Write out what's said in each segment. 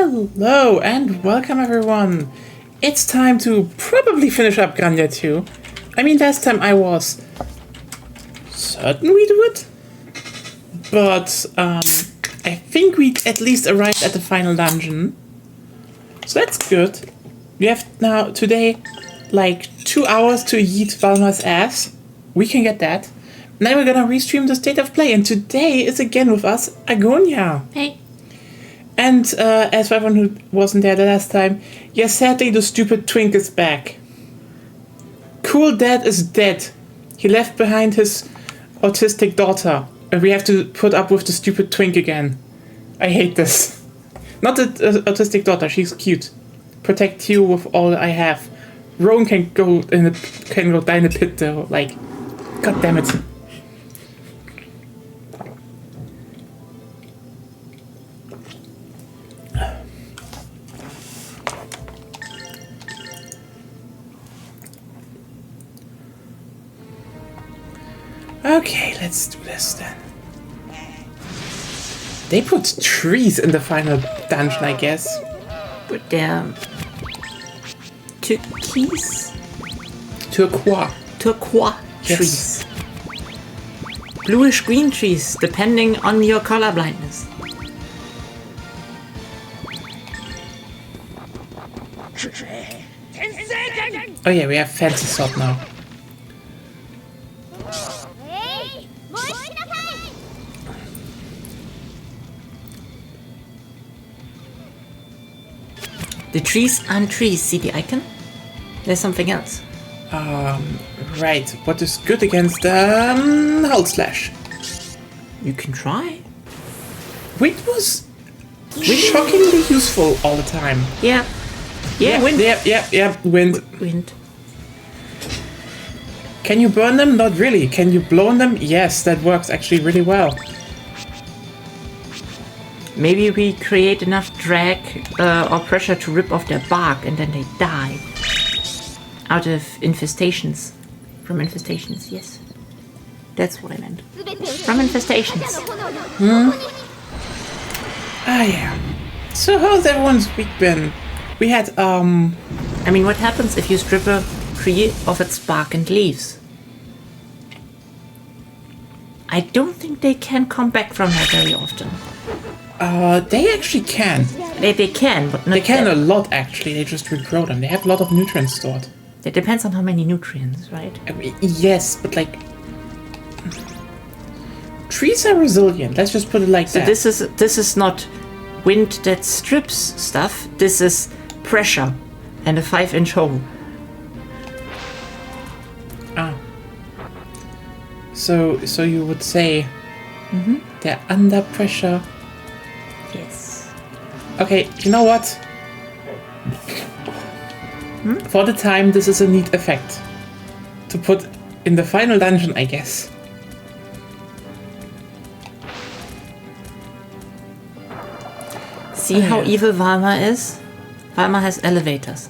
Hello and welcome everyone. It's time to probably finish up Grandia 2. I mean, last time I was certain we do it, but I think we at least arrived at the final dungeon. So that's good. We have now today like 2 hours to yeet Valma's ass. We can get that. Now we're gonna restream the state of play, and today is again with us Agonia. Hey. And as for everyone who wasn't there the last time, yes, sadly the stupid twink is back. Cool Dad is dead. He left behind his autistic daughter, and we have to put up with the stupid twink again. I hate this. Not the autistic daughter, she's cute. Protect you with all I have. Rowan can go die in the pit though. Like, god damn it. Okay, let's do this then. They put trees in the final dungeon, I guess. But they're turquoise? Turquoise. Turquoise trees. Bluish green trees, depending on your color blindness. Oh yeah, we have fancy sword now. The trees aren't trees, see the icon? There's something else. Right. What is good against Hull Slash? You can try. Wind was shockingly useful all the time. Yeah. Yeah, wind. Yeah, wind. Wind. Can you burn them? Not really. Can you blow on them? Yes, that works actually really well. Maybe we create enough drag or pressure to rip off their bark and then they die. Out of infestations. From infestations, yes. That's what I meant. From infestations. Ah, yeah. So how's everyone's week been? We had, I mean, what happens if you strip a tree of its bark and leaves? I don't think they can come back from that very often. they actually can. They can, but not They can that. a lot, actually. They just regrow them. They have a lot of nutrients stored. It depends on how many nutrients, right? I mean, yes, but like... trees are resilient. Let's just put it like that. This is not wind that strips stuff. This is pressure and a 5-inch hole. Ah. So you would say they're under pressure. Yes. Okay, you know what? For the time, this is a neat effect to put in the final dungeon, I guess. See how evil Valma is? Valma has elevators.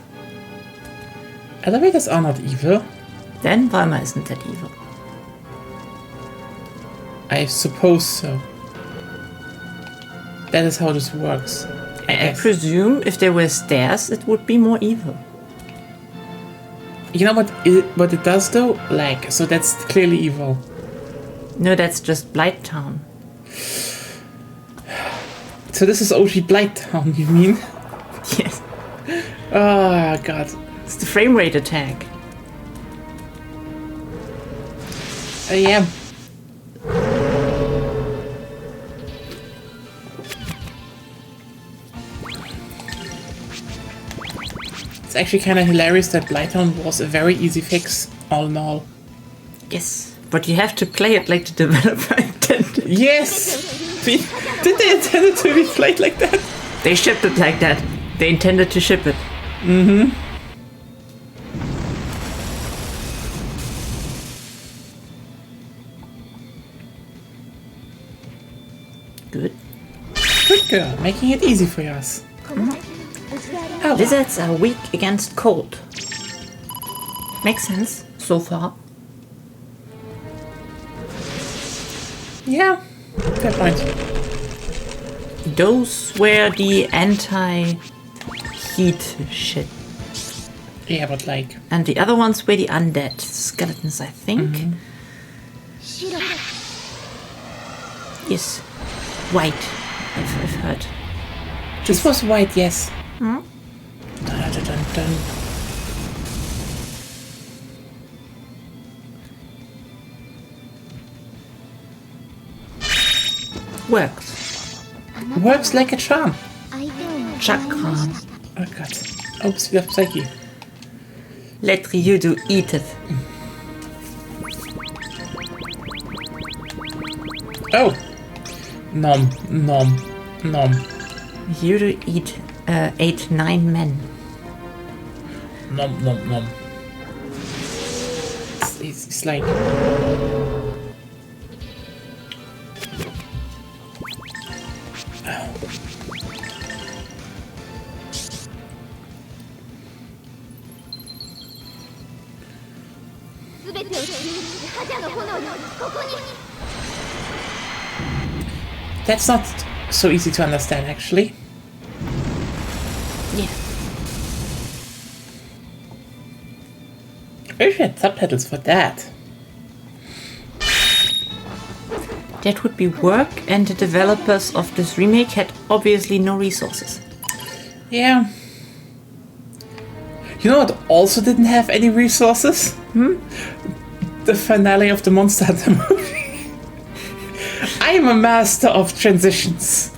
Elevators are not evil. Then Valma isn't that evil. I suppose so. That is how this works. I presume if there were stairs, it would be more evil. You know what it does though? Like, so that's clearly evil. No, that's just Blight Town. So this is OG Blight Town, you mean? Yes. Oh god. It's the frame rate attack. Yeah. It's actually kind of hilarious that Blighttown was a very easy fix, all in all. Yes, but you have to play it like the developer intended. Yes! Did they intend it to be played like that? They shipped it like that. They intended to ship it. Mm-hmm. Good. Good girl, making it easy for us. Oh, Lizards are weak against cold. Makes sense, so far. yeah, fair point. Those were the anti-heat shit. Yeah, but like... And the other ones were the undead skeletons, I think. Yes. White, I've heard. This was white, yes. Hmm? Dun, dun, dun, dun. Works. Works like a charm. Chakram. Oh god. Oops, we have Psyche. Let Ryudo eat it. Oh! Nom, nom, nom. Ryudo ate 9 men. Nom, nom, nom. It's like... That's not so easy to understand, actually. Yeah. I wish we had subtitles for that. That would be work, and the developers of this remake had obviously no resources. Yeah. You know what also didn't have any resources? The finale of the Monster Hunter movie. I am a master of transitions.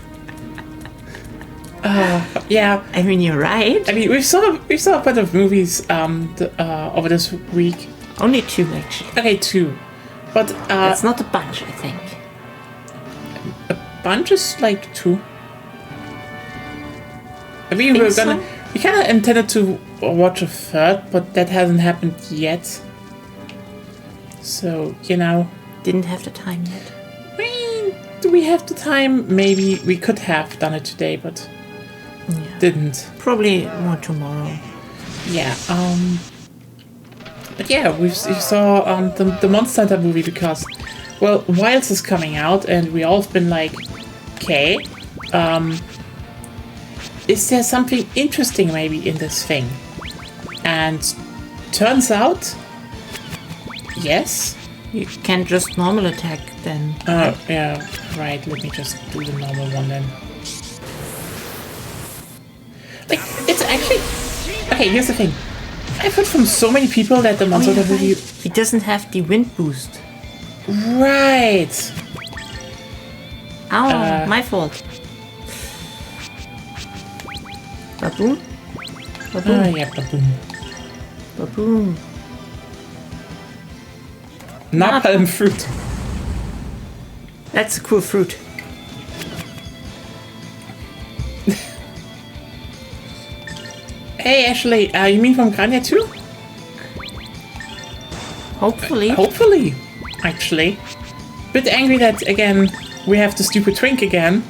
Yeah. I mean, you're right. I mean, we saw a bunch of movies over this week. Only 2, actually. Okay, 2, but That's not a bunch, I think. a bunch is like 2. I mean, Think so? we kind of intended to watch a 3rd, but that hasn't happened yet. So you know, Didn't have the time yet. I mean, do we have the time? Maybe we could have done it today, but Yeah. didn't. Probably more tomorrow. Yeah. But yeah, we saw the Monster Hunter movie because, well, Wilds is coming out, and we all been like, okay, is there something interesting maybe in this thing? And turns out, yes. You can't just normal attack then. Oh, yeah, right. Let me just do the normal one then. Like, it's actually... Okay, here's the thing. I've heard from so many people that the Monster Hunter movie... He doesn't have the wind boost. Right. Oh, my fault. Baboom? Baboom? Yeah, baboom. Baboom. Napalm fruit. That's a cool fruit. Hey, Ashley, you mean from Grandia too? Hopefully. Hopefully, actually. Bit angry that, again, we have the stupid twink again.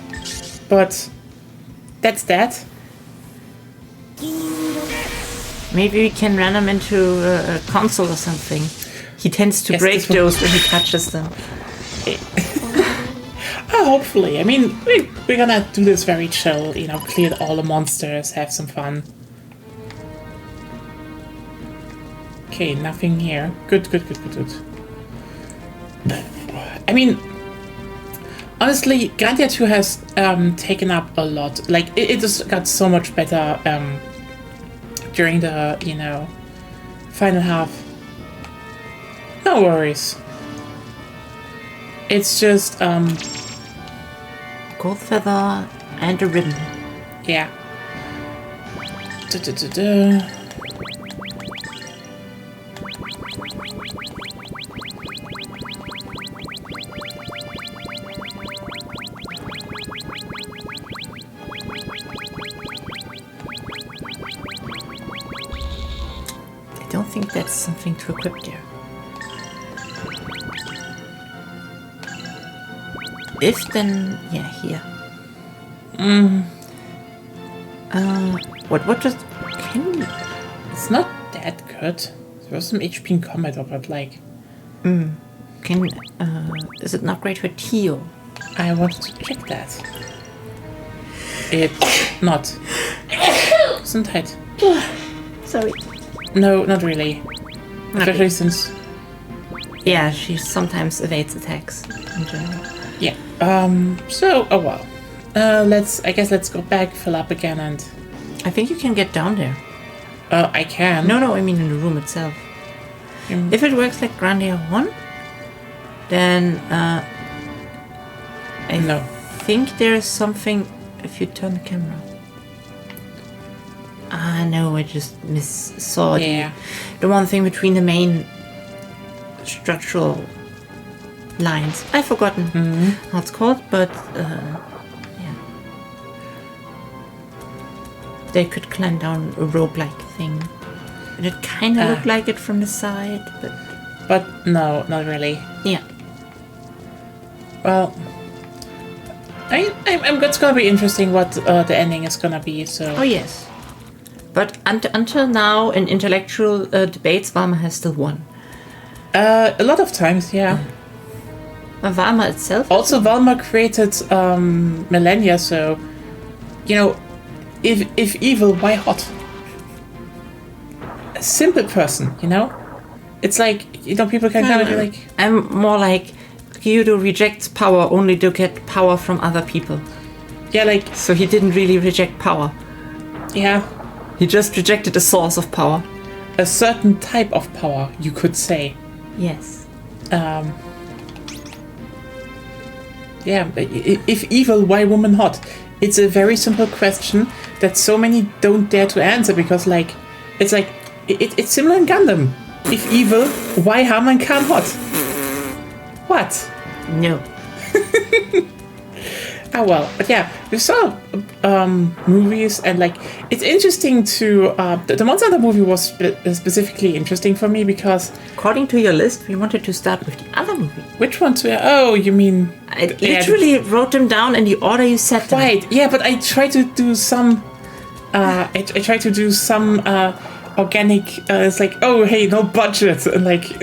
But that's that. Maybe we can run him into a console or something. He tends to Yes, break this would- those when he touches them. Hopefully. I mean, we're gonna do this very chill, you know, clear all the monsters, have some fun. Okay, nothing here. Good. I mean, honestly, Grandia 2 has taken up a lot. Like, it just got so much better during the, you know, final half. No worries. It's just, Gold feather and a ribbon. yeah. Da-da-da-da. I don't think that's something to equip there. If then, yeah, here. What just, can you? It's not that good. There was some HP in combat, but like, Is it not great for Tio? I wanted to check that. It's not. Gesundheit. Sorry. No, not really. Especially since... Yeah, she sometimes evades attacks in general. Yeah. So, oh well. I guess let's go back, fill up again, and... I think you can get down there. I can. No, I mean in the room itself. If it works like Grandia 1, then I think there's something if you turn the camera. No, I just saw the one thing between the main structural lines. I've forgotten how it's called, but yeah. They could climb down a rope-like thing. And it kind of looked like it from the side, but... But no, not really. Yeah. Well... it's gonna be interesting what the ending is gonna be, so... Oh, yes. But until now, in intellectual debates, Valma has still won. A lot of times, yeah. Valma itself... Also, Valma created Millennia, so... You know, if evil, why hot? A simple person, you know? It's like, you know, people can kind of be like... I'm more like, Gyudo rejects power only to get power from other people. Yeah, like... So he didn't really reject power. Yeah. He just rejected a source of power. A certain type of power, you could say. Yes. Yeah, if evil, why woman hot? It's a very simple question that so many don't dare to answer because, like, it's like, it's similar in Gundam. If evil, why Haman Khan hot? What? No. Oh well, but yeah, we saw movies and like it's interesting to the Monster Hunter movie was specifically interesting for me because according to your list, we wanted to start with the other movie. Which one? Oh, you mean? I literally wrote them down in the order you said them. Right. Yeah, but I tried to do some. I tried to do some organic. It's like, oh hey, no budget and like.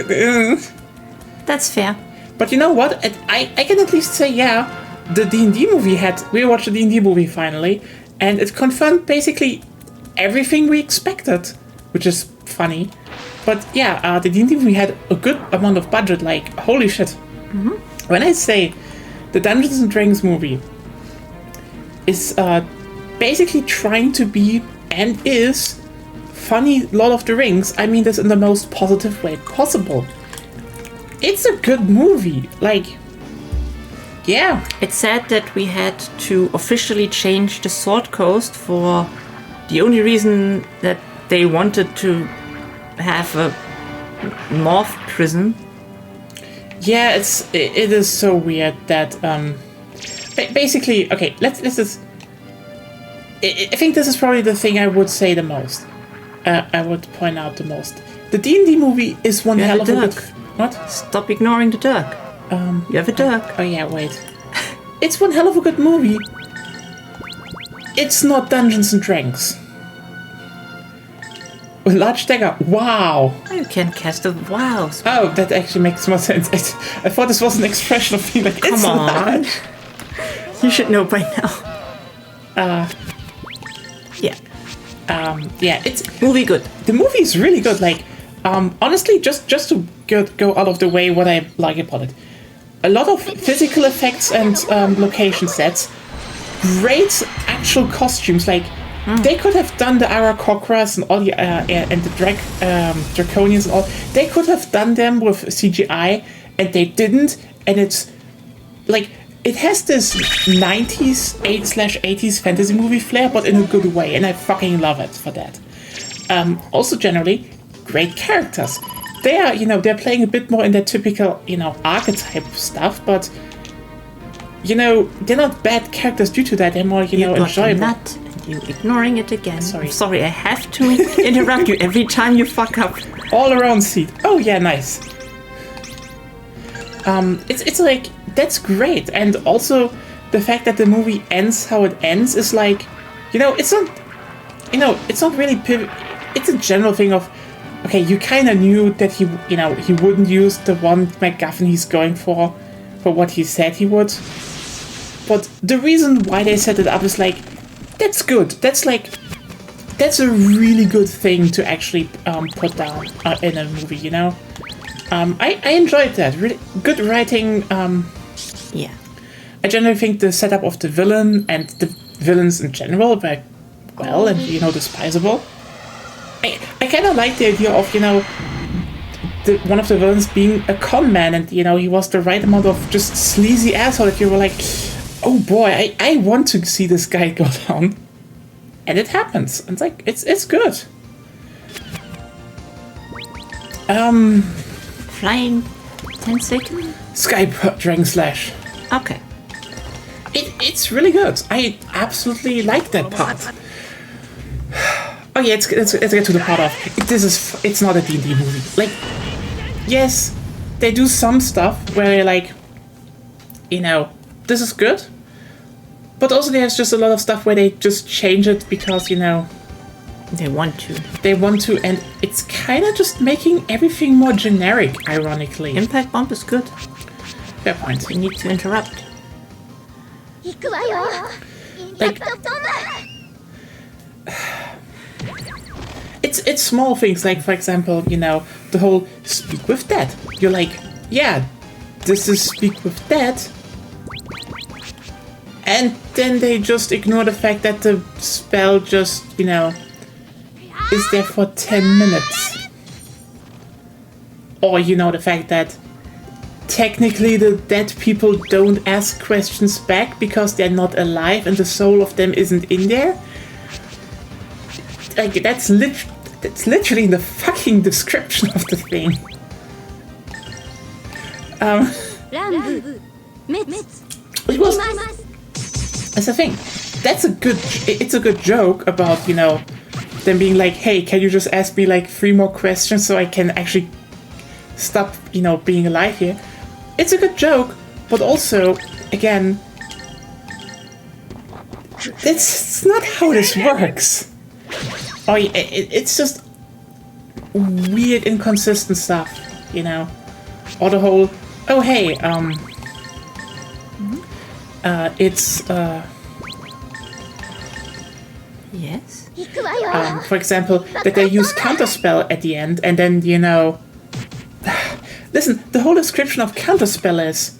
That's fair. But you know what? I can at least say yeah. The D&D movie we watched the D&D movie finally, and it confirmed basically everything we expected, which is funny. But yeah, the D&D movie had a good amount of budget, like, holy shit. Mm-hmm. When I say the Dungeons & Dragons movie is basically trying to be, and is, funny Lord of the Rings, I mean this in the most positive way possible. It's a good movie, like... Yeah. It's sad that we had to officially change the Sword Coast for the only reason that they wanted to have a North prison. Yeah, it is so weird that basically, okay, let's just I think this is probably the thing I would say the most. I would point out the most. The D&D movie is one hell of a good... What? Stop ignoring the Dirk. You have a Dirk. Oh yeah, wait. It's one hell of a good movie. It's not Dungeons and Dragons. With large dagger. Wow. You can cast a wow. Oh, that actually makes more sense. I thought this was an expression of being like, come on. You should know by now. Yeah. Yeah, it's movie good. The movie is really good. Like, honestly, just to go out of the way, what I like about it. A lot of physical effects and location sets. Great actual costumes. Like, they could have done the Aarakocras and all the and the Draconians and all. They could have done them with CGI, and they didn't. And it's like it has this 90s/80s fantasy movie flair, but in a good way, and I fucking love it for that. Also, generally, great characters. They are, they're playing a bit more in their typical, archetype stuff, but, they're not bad characters due to that. They're more, enjoyable. Not you ignoring it again. Sorry, I have to interrupt you every time you fuck up. All around seat. Oh yeah, nice. It's like that's great, and also the fact that the movie ends how it ends is like, it's not, it's not really. It's a general thing of. Okay, you kind of knew that he wouldn't use the one MacGuffin he's going for what he said he would. But the reason why they set it up is like, that's good. That's a really good thing to actually put down in a movie, you know? I enjoyed that. Really good writing. Yeah. I generally think the setup of the villain and the villains in general were well and, you know, despisable. I kind of like the idea of, you know, one of the villains being a con man and, you know, he was the right amount of just sleazy asshole that you were like, oh boy, I want to see this guy go down. And it happens. And it's like, it's good. Flying 10 seconds? Sky Dragon Slash. Okay. It's really good. I absolutely like that part. Oh yeah, let's get to the part of it's not a D&D movie. Like, yes, they do some stuff where you're like, you know, this is good, but also there's just a lot of stuff where they just change it because, you know, they want to, and it's kind of just making everything more generic, ironically. Impact Bomb is good. Fair point. You need to interrupt. Like, it's small things, like, for example, you know, the whole speak with dead. You're like, yeah, this is speak with dead. And then they just ignore the fact that the spell just, you know, is there for 10 minutes. Or, you know, the fact that technically the dead people don't ask questions back because they're not alive and the soul of them isn't in there. Like, that's literally in the fucking description of the thing. It was... That's the thing. It's a good joke about, you know, them being like, hey, can you just ask me like 3 more questions so I can actually stop, you know, being alive here? It's a good joke, but also, again, it's not how this works. Oh, it's just weird, inconsistent stuff, you know? Or the whole, oh hey, it's, Yes? for example, that they use counterspell at the end, and then, you know... Listen, the whole description of counterspell is,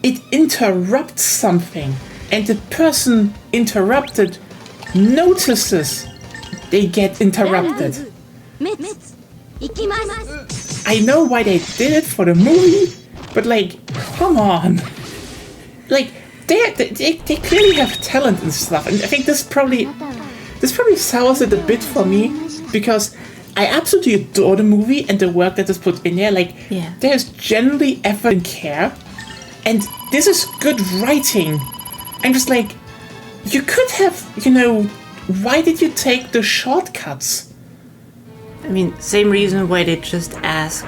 it interrupts something, and the person interrupted notices they get interrupted. I know why they did it for the movie, but like, come on. Like, they clearly have talent and stuff, and I think this probably sours it a bit for me, because I absolutely adore the movie and the work that is put in there. Like, yeah. There's generally effort and care, and this is good writing. I'm just like, you could have, you know, why did you take the shortcuts? I mean, same reason why they just ask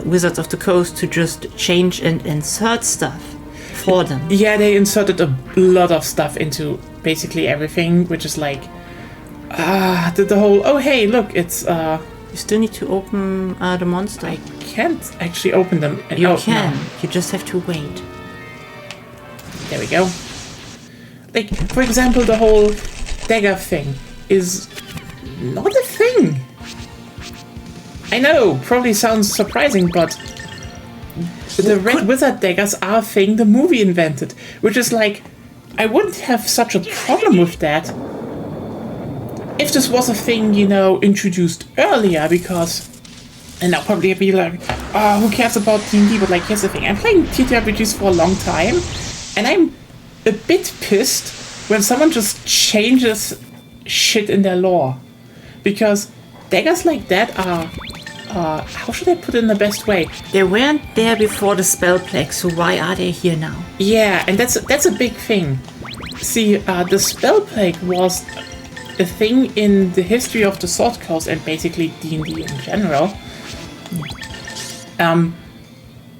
Wizards of the Coast to just change and insert stuff for them. Yeah, they inserted a lot of stuff into basically everything, which is like, the whole, oh hey, look, it's, You still need to open the monster. I can't actually open them. You can. No. You just have to wait. There we go. Like, for example, the whole dagger thing is not a thing. I know, probably sounds surprising, but the Red Wizard daggers are a thing the movie invented, which is like, I wouldn't have such a problem with that if this was a thing, you know, introduced earlier, because, and I'll probably be like, who cares about D&D, but like, here's the thing, I'm playing TTRPGs for a long time, and I'm a bit pissed when someone just changes shit in their lore, because daggers like that are, how should I put it in the best way? They weren't there before the spell plague, so why are they here now? Yeah, and that's a big thing. See, the spell plague was a thing in the history of the Sword Coast and basically D&D in general,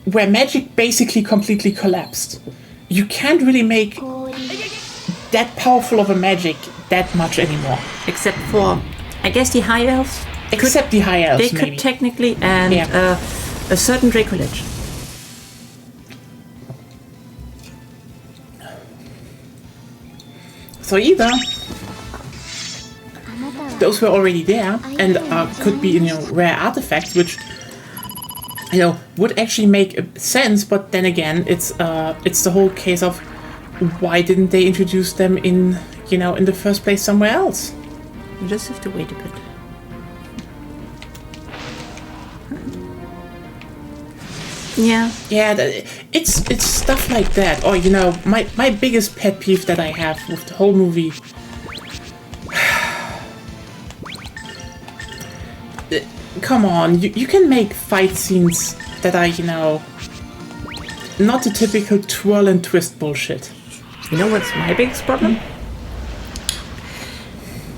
where magic basically completely collapsed. You can't really make that powerful of a magic that much anymore. Except for, I guess, the High Elves? Except the High Elves, They maybe. could technically, and a certain Dracolich. So either those were already there and could be, rare artifacts, which, would actually make sense. But then again, it's the whole case of why didn't they introduce them in the first place somewhere else? You just have to wait a bit. Yeah. Yeah, it's stuff like that. Or, my biggest pet peeve that I have with the whole movie. Come on, you can make fight scenes that are, not the typical twirl and twist bullshit. You know what's my biggest problem?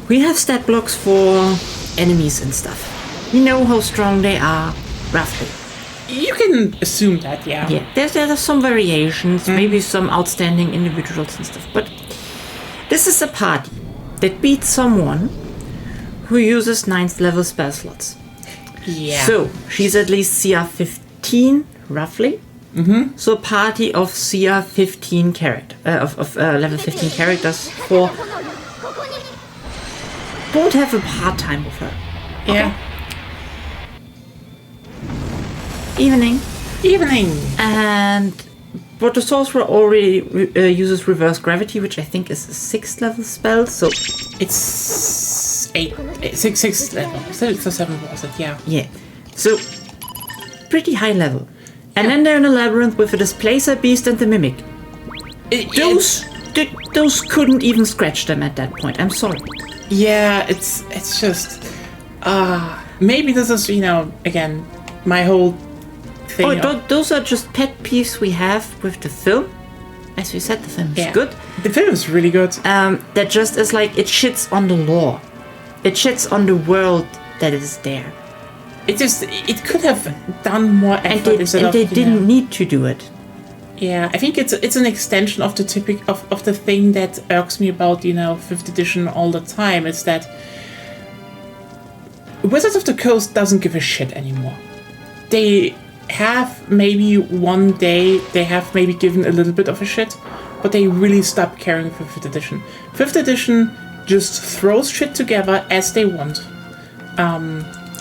We have stat blocks for enemies and stuff. We know how strong they are, roughly. You can assume that, yeah. Yeah, there's some variations, maybe some outstanding individuals and stuff, but this is a party that beats someone who uses 9th level spell slots. Yeah. So, she's at least CR 15, roughly. Mm-hmm. So, a party of CR 15 level 15 characters won't have a hard time with her. Yeah. Okay. Evening. And but the sorcerer already uses reverse gravity, which I think is a 6th level spell. So it's 6 level. 6 or 7 was it? Yeah. Yeah. So pretty high level. And then they're in a labyrinth with a displacer beast and the mimic. Those couldn't even scratch them at that point. I'm sorry. Yeah, it's just maybe this is again my whole thing. Those are just pet peeves we have with the film. As we said, the film is good. The film is really good. That just is like it shits on the lore. It shits on the world that is there. It could have done more effort and they didn't need to do it. Yeah, I think it's an extension of the of the thing that irks me about 5th edition all the time. Is that Wizards of the Coast doesn't give a shit anymore. They have maybe one day they have maybe given a little bit of a shit, but they really stopped caring for 5th edition. 5th edition just throws shit together as they want.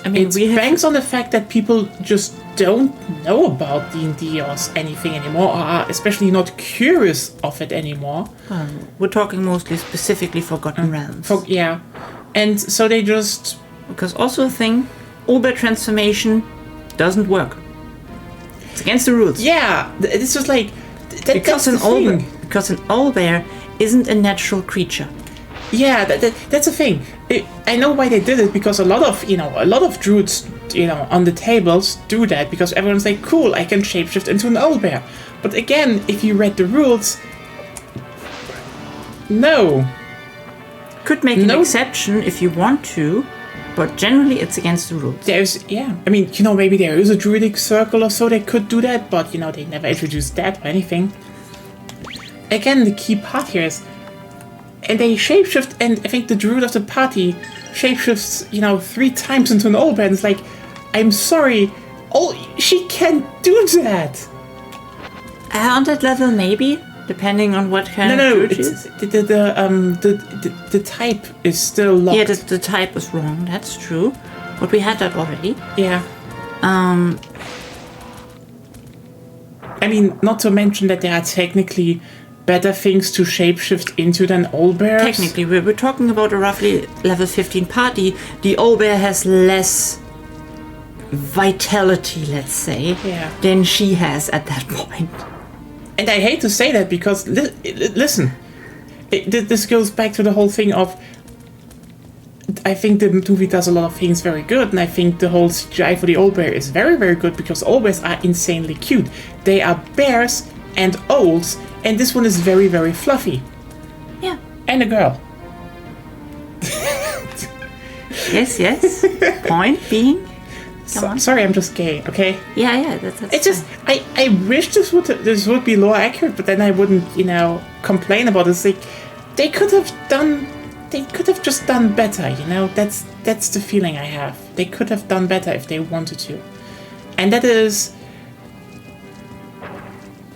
It banks on the fact that people just don't know about D&D or anything anymore, or are especially not curious of it anymore. We're talking mostly specifically Forgotten Realms. And so they just... Because also a thing, Uber transformation doesn't work. It's against the rules. Yeah, it's just like... Because an owlbear isn't a natural creature. Yeah, that's a thing. I know why they did it, because a lot of druids, on the tables do that, because everyone's like, cool, I can shapeshift into an owlbear. But again, if you read the rules, no. Could make an exception if you want to, but generally it's against the rules. Maybe there is a druidic circle or so that could do that, but, they never introduced that or anything. Again, the key part here is, and they shapeshift, and I think the druid of the party shapeshifts, 3 times into an owlbear, and it's like, I'm sorry, she can't do that. On that level, maybe, depending on what kind of druid she is. The type is still locked. Yeah, the type is wrong. That's true, but we had that already. Yeah. Not to mention that there are technically better things to shapeshift into than owlbears. Technically, we're talking about a roughly level 15 party. The owlbear has less vitality, let's say, than she has at that point. And I hate to say that, because listen, this goes back to the whole thing of, I think the movie does a lot of things very good, and I think the whole CGI for the owlbear is very, very good, because owlbears are insanely cute. They are bears and owls, and this one is very, very fluffy. Yeah. And a girl. Yes. Point being... Sorry, I'm just gay, okay? Yeah, that's it's just, I wish this would be lore accurate, but then I wouldn't, complain about it. It's like, they could have just done better, That's the feeling I have. They could have done better if they wanted to. And that is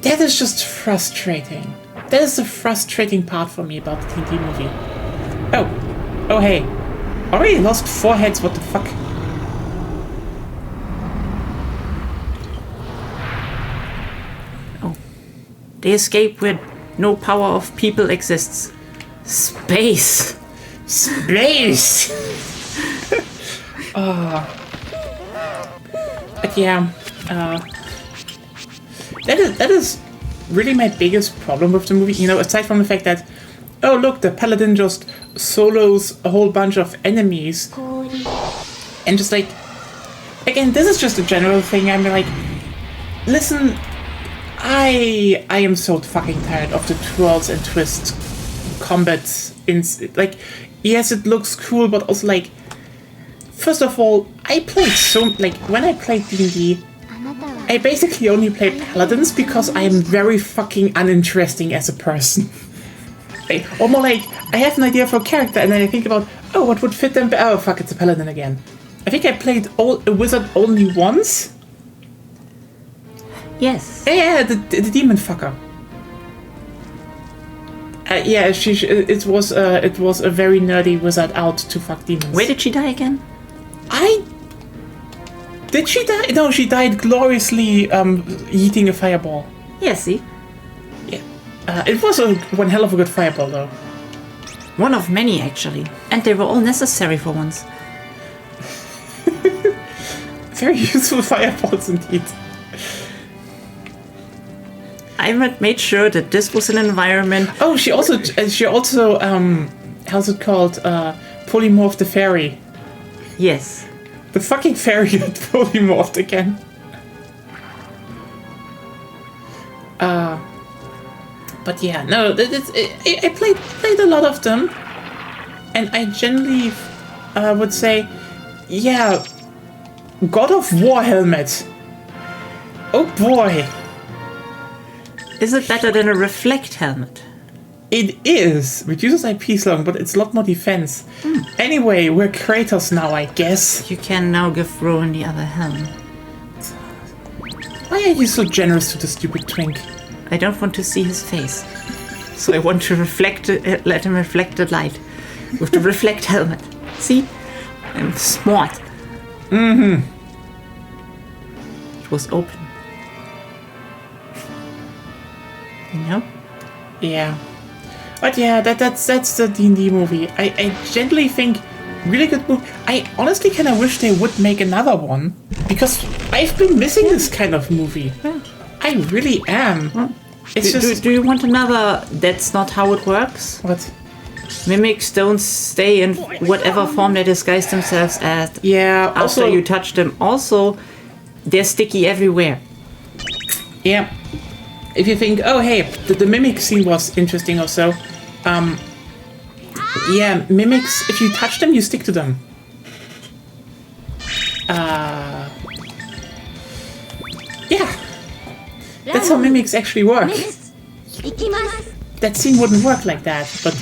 just frustrating. That is the frustrating part for me about the D&D movie. Oh, hey. Already lost 4 heads, what the fuck? Oh. They escape where no power of people exists. Space! Space! But yeah, that is really my biggest problem with the movie. You know, aside from the fact that, oh look, the paladin just solos a whole bunch of enemies, and just like, again, this is just a general thing. I'm like, listen, I am so fucking tired of the twirls and twists combat. Like, yes, it looks cool, but also like, first of all, I played when I played D&D, I basically only played paladins because I am very fucking uninteresting as a person. Or more like, I have an idea for a character and then I think about, oh, what would fit them? Oh, fuck, it's a paladin again. I think I played a wizard only once. Yes. Yeah, the demon fucker. Yeah, it was a very nerdy wizard out to fuck demons. Where did she die again? Did she die? No, she died gloriously eating a fireball. Yeah, see? Yeah. It was one hell of a good fireball, though. One of many, actually. And they were all necessary for once. Very useful fireballs, indeed. I made sure that this was an environment... Oh, she also how's it called? Polymorphed the fairy. Yes. The fucking fairy got polymorphed again. But yeah, no, I played a lot of them, and I generally would say, yeah, God of War helmet. Oh boy. Is it better than a reflect helmet? It is. Reduces IP slowing, but it's a lot more defense. Anyway, we're Kratos now, I guess. You can now give Rowan the other helm. Why are you so generous to the stupid twink? I don't want to see his face. So I want to let him reflect the light with the reflect helmet. See? I'm smart. Mm-hmm. It was open. You know? Yeah. But yeah, that's the D&D movie. I generally think really good movie. I honestly kind of wish they would make another one, because I've been missing this kind of movie. Yeah. I really am. It's do you want another That's Not How It Works? What? Mimics don't stay in whatever form they disguise themselves as. Yeah. After Also, you touch them. Also, they're sticky everywhere. yeah. If you think, oh hey, the mimic scene was interesting or so, yeah, mimics, if you touch them, you stick to them. Yeah. That's how mimics actually work. That scene wouldn't work like that, but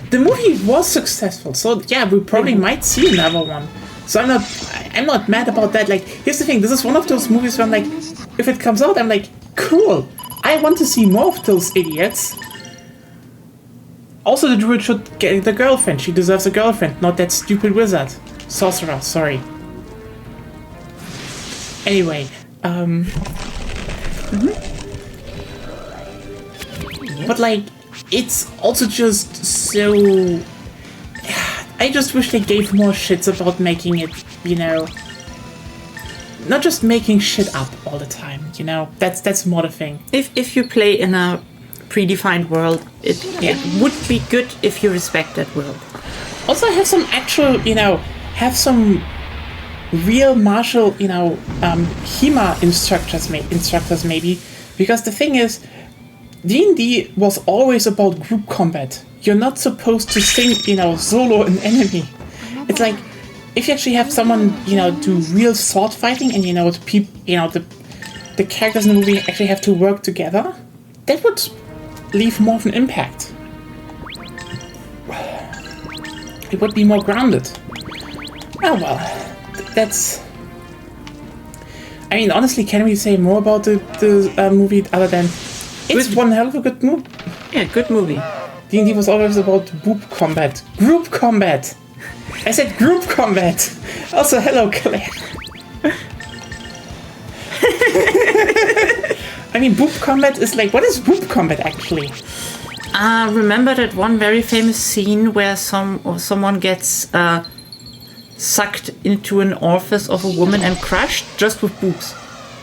the movie was successful, so yeah, we probably might see another one. So I'm not mad about that. Like, here's the thing, this is one of those movies where I'm like, if it comes out, I'm like, cool. I want to see more of those idiots. Also, the druid should get the girlfriend. She deserves a girlfriend, not that stupid wizard. Sorcerer, sorry. Anyway, but like, it's also just so... I just wish they gave more shits about making it, you know... Not just making shit up all the time, you know? That's more the thing. If you play in a predefined world, it would be good if you respect that world. Also have some actual, you know, have some real martial, you know, HEMA instructors maybe. Because the thing is, D&D was always about group combat. You're not supposed to think, you know, solo an enemy. It's like, if you actually have someone, you know, do real sword fighting and, you know, the characters in the movie actually have to work together, that would leave more of an impact. It would be more grounded. Oh well, that's... I mean, honestly, can we say more about the movie other than it's one hell of a good movie? Yeah, good movie. D&D was always about boob combat. Group combat! I said group combat! Also, hello, Claire. I mean, boob combat is like... What is boob combat, actually? Remember that one very famous scene where someone gets sucked into an orifice of a woman and crushed just with boobs?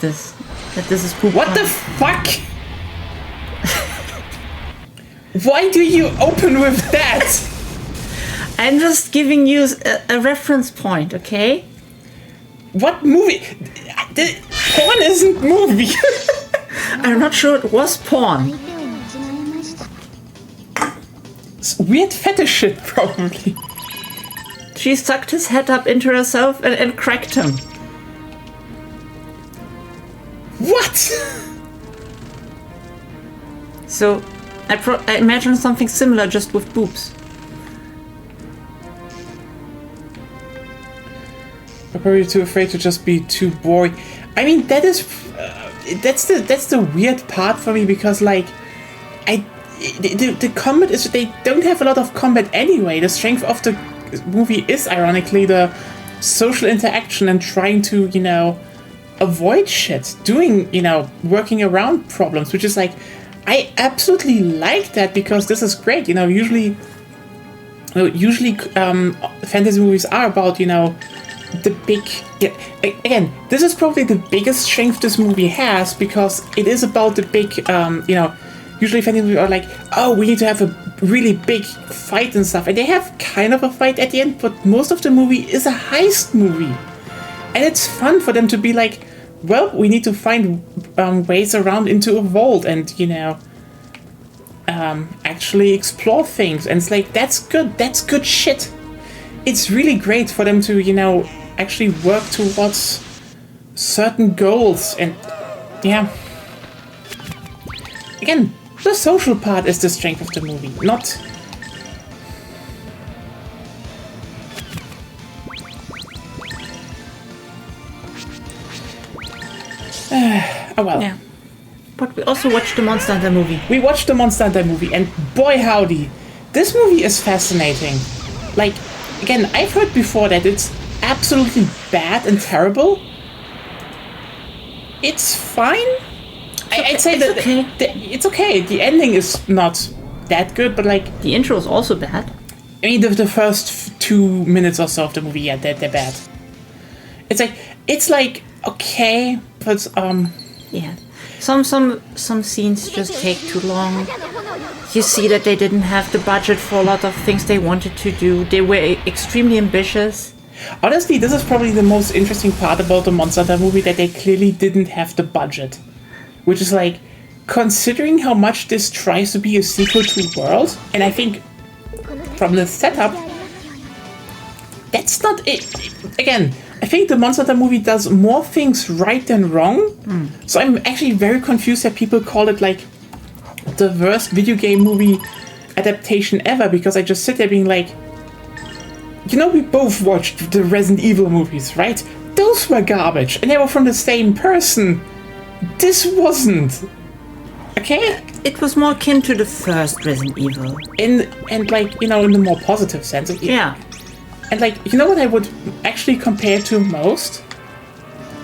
This is boob What combat. the fuck? Why do you open with that? I'm just giving you a reference point, okay? What movie? Porn isn't movie. I'm not sure it was porn. It's weird fetish shit, probably. She sucked his head up into herself and cracked him. What? So, I imagine something similar, just with boobs. I'm probably too afraid to just be too boring. I mean, that's the weird part for me, because like, the combat is, they don't have a lot of combat anyway. The strength of the movie is ironically the social interaction and trying to, you know, avoid shit, doing, you know, working around problems, which is like, I absolutely like that, because this is great. You know, usually fantasy movies are about, you know, the big... Yeah, again, this is probably the biggest strength this movie has, because it is about the big, you know, usually fantasy movies are like, oh, we need to have a really big fight and stuff, and they have kind of a fight at the end, but most of the movie is a heist movie. And it's fun for them to be like, well, we need to find ways around into a vault and, you know, actually explore things. And it's like, that's good shit. It's really great for them to, you know, actually work towards certain goals. And, yeah. Again, the social part is the strength of the movie, not... Oh well. Yeah. But we also watched the Monster Hunter movie. We watched the Monster Hunter movie, and boy howdy, this movie is fascinating. Like, again, I've heard before that it's absolutely bad and terrible. It's fine. I'd say that okay. It's okay. The ending is not that good, but like... The intro is also bad. I mean, the first 2 minutes or so of the movie, yeah, they're bad. It's like, okay, but, Yeah. Some scenes just take too long. You see that they didn't have the budget for a lot of things they wanted to do. They were extremely ambitious. Honestly, this is probably the most interesting part about the Monster Hunter movie, that they clearly didn't have the budget. Which is like, considering how much this tries to be a sequel to World, and I think from the setup, that's not it. Again, I think the Monster Hunter movie does more things right than wrong. So I'm actually very confused that people call it like the worst video game movie adaptation ever, because I just sit there being like, you know, we both watched the Resident Evil movies, right? Those were garbage, and they were from the same person. This wasn't. Okay? It was more akin to the first Resident Evil. And like, you know, in the more positive sense. Yeah. And like, you know what I would actually compare to most?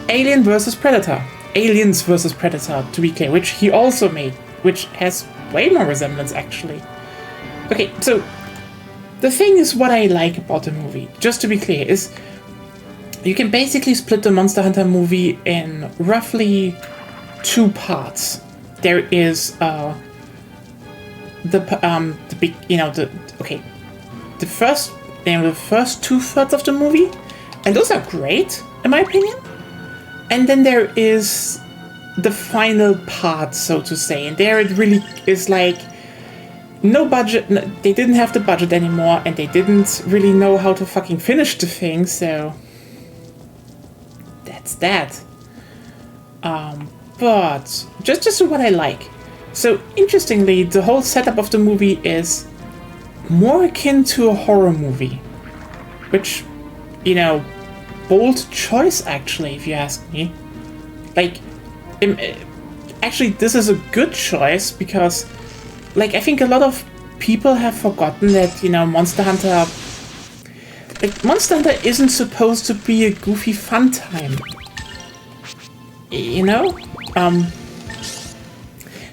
Alien vs. Predator. Aliens vs. Predator, to be clear, which he also made, which has way more resemblance, actually. Okay, so the thing is, what I like about the movie, just to be clear, is you can basically split the Monster Hunter movie in roughly 2 parts. There is the big, you know, the first 2/3 of the movie, and those are great in my opinion. And then there is the final part, so to say, and there it really is like no budget. They didn't have the budget anymore, and they didn't really know how to fucking finish the thing. So that's that. But just what I like. So interestingly, the whole setup of the movie is more akin to a horror movie, which, you know, bold choice actually, if you ask me. Like, actually, this is a good choice because, like, I think a lot of people have forgotten that, Monster Hunter... Like, Monster Hunter isn't supposed to be a goofy fun time.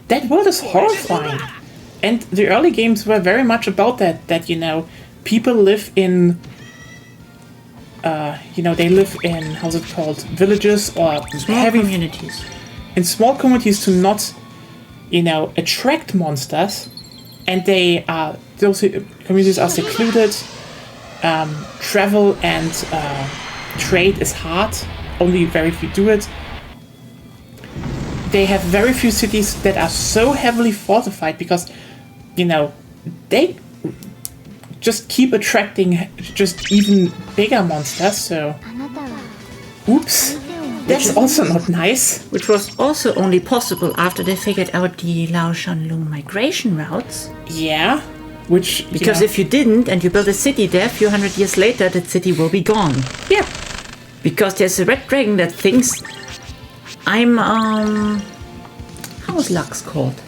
That world is horrifying. And the early games were very much about that, people live in... they live in, how's it called, villages or Small communities. In small communities to not, attract monsters, and those communities are secluded. Travel and trade is hard. Only very few do it. They have very few cities that are so heavily fortified because, they just keep attracting just even bigger monsters. So, oops. That's also not nice. Which was also only possible after they figured out the Lao Shanlong migration routes. Yeah, because if you didn't and you build a city there, a few hundred years later, that city will be gone. Yeah. Because there's a red dragon that thinks I'm, how is Lux called?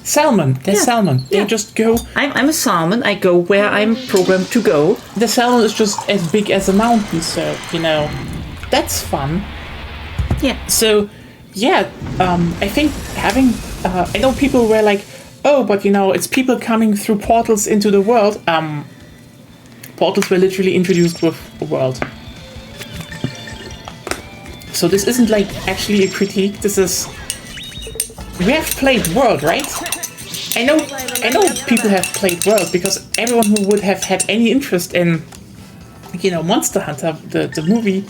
Salmon. They're salmon. They just go... I'm a salmon. I go where I'm programmed to go. The salmon is just as big as a mountain, so, that's fun. Yeah. So, I think having... I know people were like, oh, but, it's people coming through portals into the world. Portals were literally introduced with a world. So this isn't, like, actually a critique. This is... We have played World, right? I know people have played World because everyone who would have had any interest in, Monster Hunter, the movie,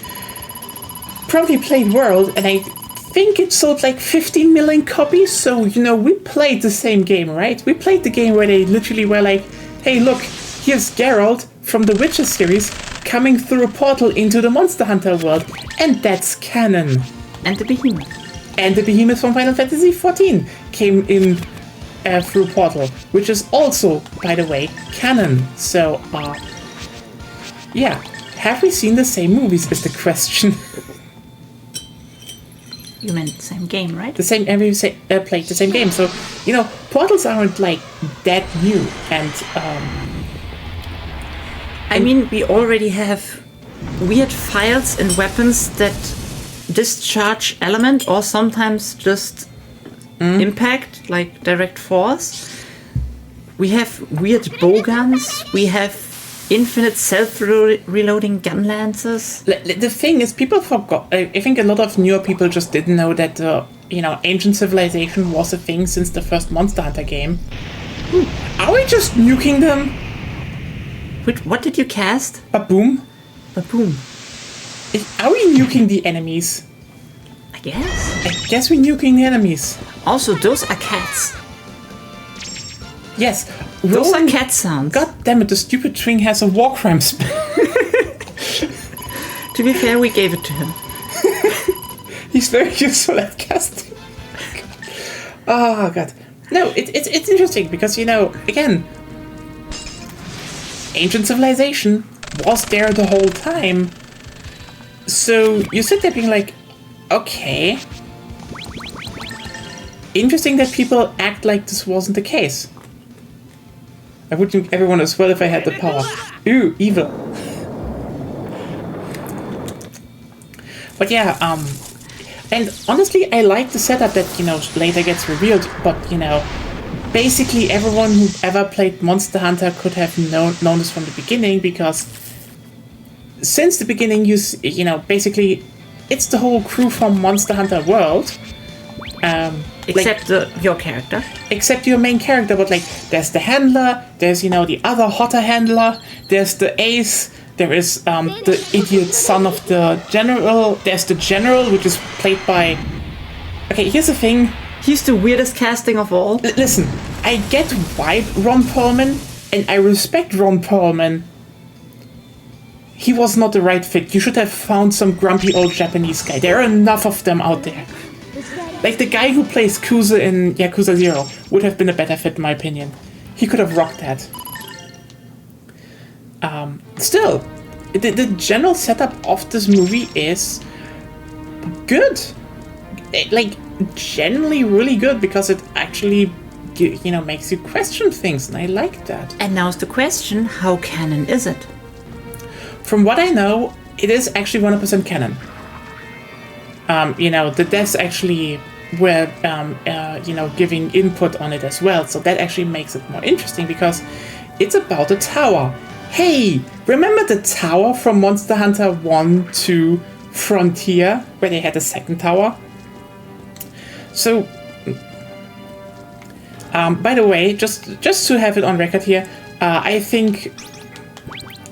probably played World, and I think it sold like 15 million copies, so, we played the same game, right? We played the game where they literally were like, hey, look, here's Geralt from the Witcher series coming through a portal into the Monster Hunter world, and that's canon. And the Behemoth. And the Behemoth from Final Fantasy XIV came in through a portal, which is also, by the way, canon. So, have we seen the same movies is the question. You meant the same game, right? The same, and we played the same game. So, portals aren't like that new. And, I mean, we already have weird files and weapons that discharge element or sometimes just impact, like direct force. We have weird bowguns. We have infinite self-reloading gun lancers. The thing is, people forgot. I think a lot of newer people just didn't know that ancient civilization was a thing since the first Monster Hunter game. Are we just nuking them? Wait, what did you cast? Ba-boom. Ba-boom. Are we nuking the enemies? I guess. I guess we're nuking the enemies. Also, those are cats. Yes. Those are cat sounds. God damn it, the stupid thing has a war crime spell. To be fair, we gave it to him. He's very useful at casting. Oh, God. No, it's interesting because, again, ancient civilization was there the whole time. So you sit there being like, okay. Interesting that people act like this wasn't the case. I would nuke everyone as well if I had the power. Ooh, evil. But yeah, and honestly, I like the setup that, later gets revealed, but, basically everyone who ever played Monster Hunter could have known this from the beginning, because since the beginning, basically, it's the whole crew from Monster Hunter World. Except your character. Except your main character, but, there's the handler, there's, the other hotter handler, there's the ace, there is, the idiot son of the general, there's the general, which is played by... Okay, here's the thing. He's the weirdest casting of all. Listen, I get why Ron Perlman, and I respect Ron Perlman. He was not the right fit. You should have found some grumpy old Japanese guy. There are enough of them out there. Like the guy who plays Kuze in Yakuza 0 would have been a better fit in my opinion. He could have rocked that. Still, the general setup of this movie is good. Generally really good, because it actually makes you question things, and I like that. And now's the question, how canon is it? From what I know, it is actually 100% canon. The devs actually were, giving input on it as well, so that actually makes it more interesting because it's about a tower. Hey, remember the tower from Monster Hunter 1 to Frontier, where they had a second tower? So, by the way, just to have it on record here, I think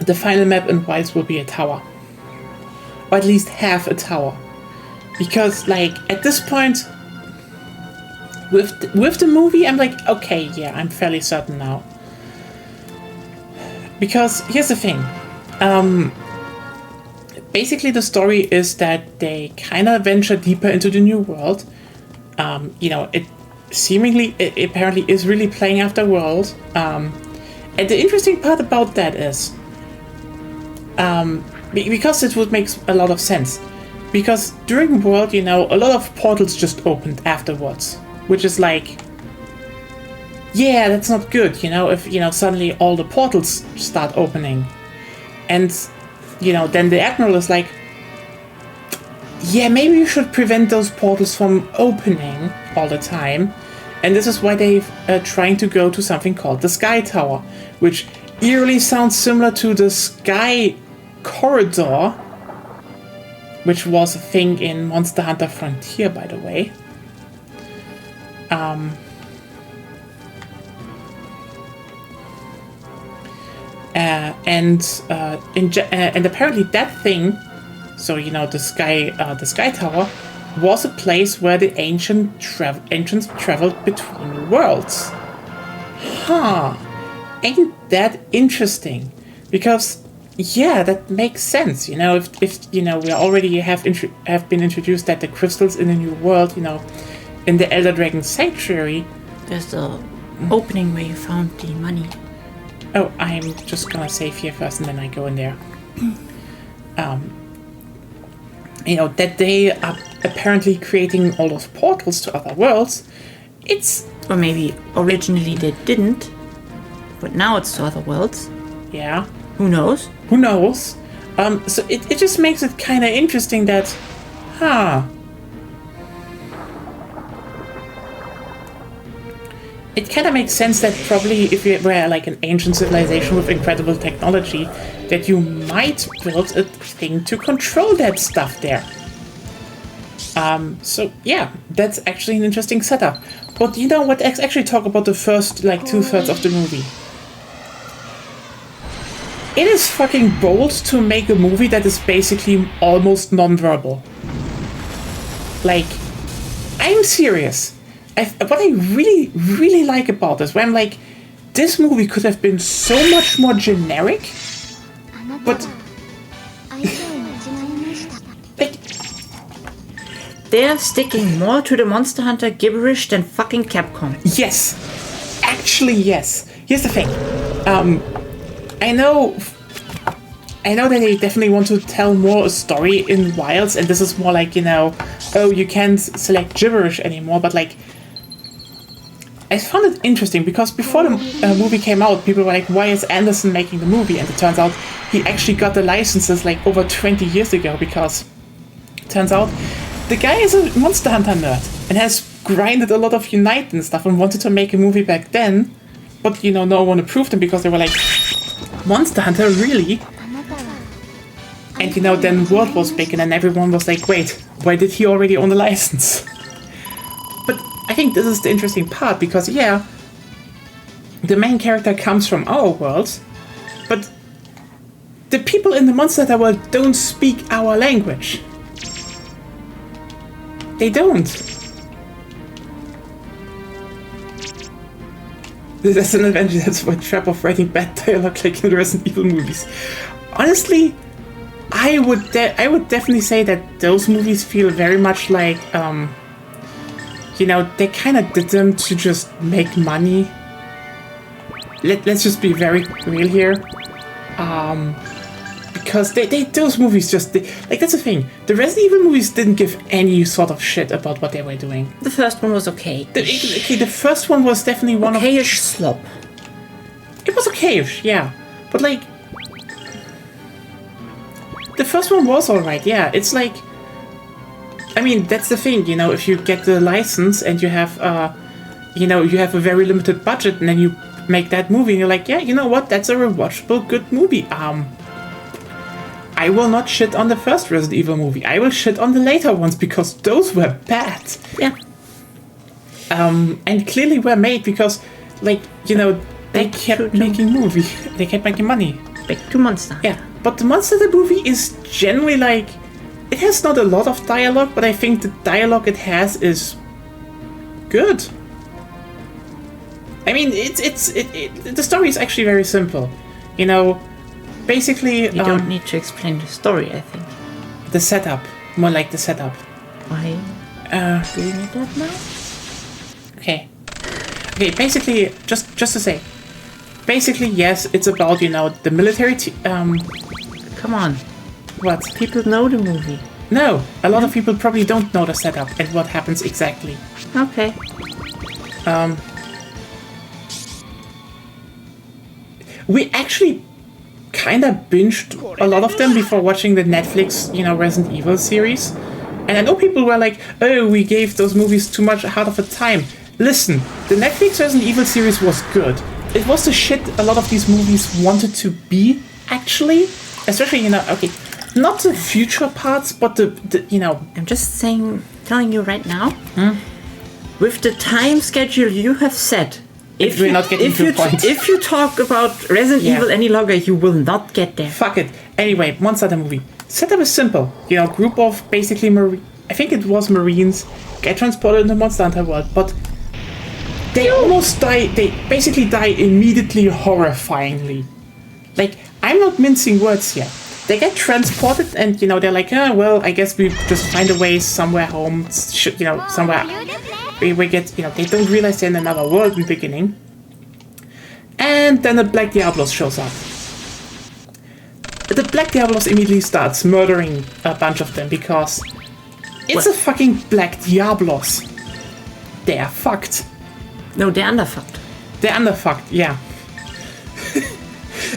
the final map in Wilds will be a tower. Or at least half a tower. Because, like, at this point, with the movie, I'm like, okay, yeah, I'm fairly certain now. Because, here's the thing. Basically, the story is that they kind of venture deeper into the new world. It apparently is really playing after World. And the interesting part about that is, because it would make a lot of sense. Because during World, a lot of portals just opened afterwards. Which is like, yeah, that's not good, if, suddenly all the portals start opening. And, then the Admiral is like, yeah, maybe you should prevent those portals from opening all the time. And this is why they're trying to go to something called the Sky Tower, which eerily sounds similar to the Sky Corridor, which was a thing in Monster Hunter Frontier, by the way. And apparently that thing, so the Sky Tower, was a place where the ancients traveled between worlds. Huh? Ain't that interesting? Because yeah, that makes sense. If we already have been introduced that the crystals in the new world, in the Elder Dragon Sanctuary, there's the opening where you found the money. Oh, I'm just gonna save here first and then I go in there. That they are apparently creating all those portals to other worlds. Or maybe originally they didn't, but now it's to other worlds. Yeah. Who knows? Who knows? So it just makes it kind of interesting that, it kind of makes sense that probably if you were like an ancient civilization with incredible technology, that you might build a thing to control that stuff there. So yeah, that's actually an interesting setup. But let's actually talk about the first, 2/3 of the movie. It is fucking bold to make a movie that is basically almost non-verbal. Like, I'm serious. What I really, really like about this, where I'm like, this movie could have been so much more generic, but like, they're sticking more to the Monster Hunter gibberish than fucking Capcom. Yes. Actually, yes. Here's the thing. I know that they definitely want to tell more a story in Wilds, and this is more like, oh, you can't select gibberish anymore, but like, I found it interesting because before the movie came out, people were like, why is Anderson making the movie? And it turns out he actually got the licenses like over 20 years ago, because it turns out the guy is a Monster Hunter nerd and has grinded a lot of Unite and stuff and wanted to make a movie back then, but no one approved him because they were like, Monster Hunter, really? And then World was big and then everyone was like, wait, why did he already own the license? But I think this is the interesting part because, yeah, the main character comes from our world, but the people in the Monster Hunter world don't speak our language. They don't. That's an adventure. That's a trap of writing bad dialogue like in the Resident Evil movies. Honestly, I would definitely say that those movies feel very much like, they kind of did them to just make money. Let's just be very real here. because those movies just like that's the thing. The Resident Evil movies didn't give any sort of shit about what they were doing. The first one was okay. The first one was definitely one okayish slop. It was okayish, yeah, but like the first one was alright. Yeah, it's like, I mean, that's the thing. You know, if you get the license and you have you know, you have a very limited budget, and then you make that movie, and you're like, yeah, you know what? That's a rewatchable good movie. I will not shit on the first Resident Evil movie. I will shit on the later ones because those were bad. Yeah. And clearly were made because, like, you know, they kept making movies. They kept making money. Back to Monster. Yeah, but the Monster the movie is generally like, it has not a lot of dialogue, but I think the dialogue it has is good. I mean, the story is actually very simple. You know, basically... You don't need to explain the story, I think. The setup. More like the setup. Why do you need that now? Okay. Okay, basically, just to say. Basically, yes, it's about, you know, the military... Come on. What? People know the movie. No, a lot of people probably don't know the setup and what happens exactly. Okay. We actually kind of binged a lot of them before watching the Netflix, you know, Resident Evil series. And I know people were like, oh, we gave those movies too much hard of a time. Listen, the Netflix Resident Evil series was good. It was the shit a lot of these movies wanted to be, actually. Especially, you know, okay, not the future parts, but the you know... I'm just telling you right now, with the time schedule you have set, if you talk about Resident Evil any longer, you will not get there. Fuck it. Anyway, Monster the movie. Setup is simple. You know, group of basically I think it was Marines get transported into Monster Hunter World, but they almost die. They basically die immediately, horrifyingly. Like, I'm not mincing words here. They get transported, and you know they're like, oh well, I guess we just find a way somewhere home. You know, somewhere. We get, you know, they don't realize they're in another world in the beginning. And then the Black Diablos shows up. The Black Diablos immediately starts murdering a bunch of them because it's a fucking Black Diablos. They're fucked. No, they're underfucked. They're underfucked, yeah.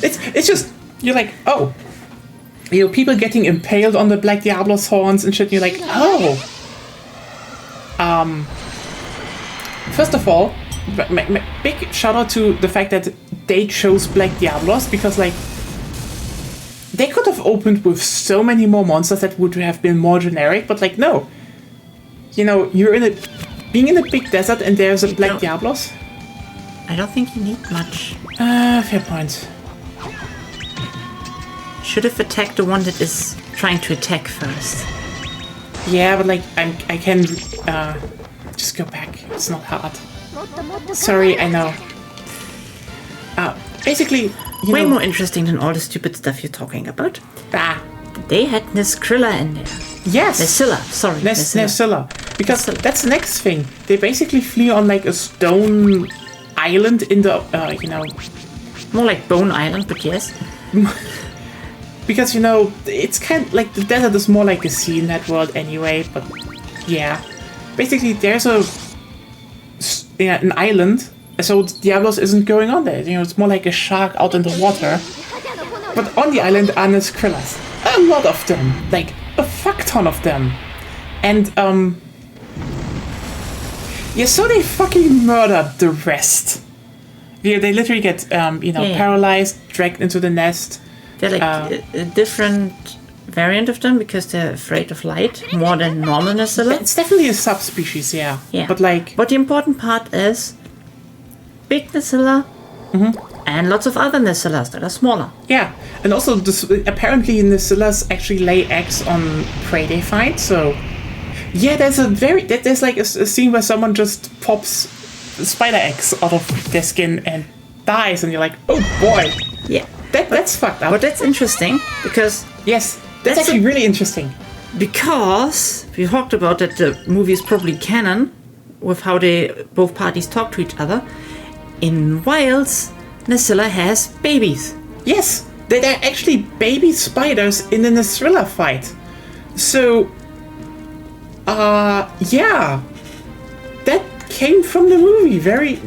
It's just, you're like, oh. You know, people getting impaled on the Black Diablos horns and shit, and you're like, oh. First of all, big shout out to the fact that they chose Black Diablos because, like, they could have opened with so many more monsters that would have been more generic, but, like, no. You know, you're being in a big desert and there's a Black Diablos. I don't think you need much. Fair point. Should have attacked the one that is trying to attack first. Yeah, but, like, I can, just go back. It's not hard. Sorry, I know. Basically, way more interesting than all the stupid stuff you're talking about. They had Neskrilla in there. Yes. Nesilla, sorry. Nesilla. Because that's the next thing. They basically flee on like a stone island in the, you know... More like Bone Island, but yes. Because, you know, it's kind of like the desert is more like a sea in that world anyway, but yeah. Basically, there's an island, so Diablos isn't going on there. You know, it's more like a shark out in the water. But on the island are Neskrillas. A lot of them. Like, a fuck ton of them. And, yeah, so they fucking murdered the rest. Yeah, they literally get, you know, paralyzed, dragged into the nest. They're like a different variant of them because they're afraid of light more than normal Nesilla. It's definitely a subspecies, yeah. But like, but the important part is big Nesilla and lots of other Nesillas that are smaller. Yeah, and also apparently Nesillas actually lay eggs on prey they find. So yeah, there's like a scene where someone just pops spider eggs out of their skin and dies, and you're like, oh boy. Yeah. That's fucked up. But that's interesting because... Yes, that's actually really interesting. Because we talked about that the movie is probably canon with how both parties talk to each other. In Wilds, Nesilla has babies. Yes. they're actually baby spiders in a thriller fight. So, yeah, that came from the movie. Very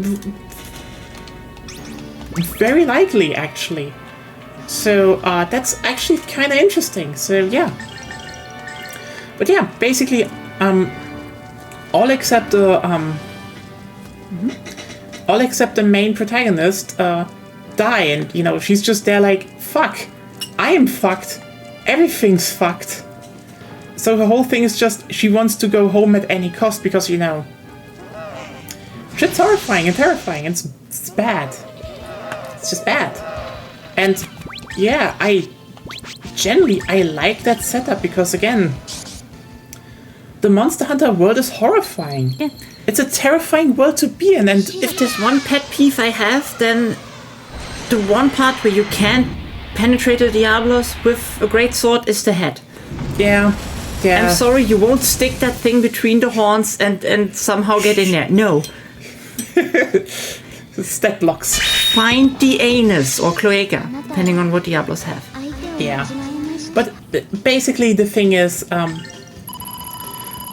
likely, actually. So, that's actually kind of interesting. So, yeah. But yeah, basically, all except the main protagonist die, and she's just there like, fuck, I am fucked, everything's fucked. So her whole thing is just she wants to go home at any cost because shit's horrifying and terrifying. It's bad. It's just bad. And yeah, I like that setup because again, the Monster Hunter world is horrifying. Yeah. It's a terrifying world to be in, and if there's one pet peeve I have, then the one part where you can't penetrate the Diablos with a great sword is the head. Yeah. I'm sorry, you won't stick that thing between the horns and somehow get in there. No. Stat blocks. Find the anus or cloaca, depending on what Diablos have. Yeah. But basically the thing is,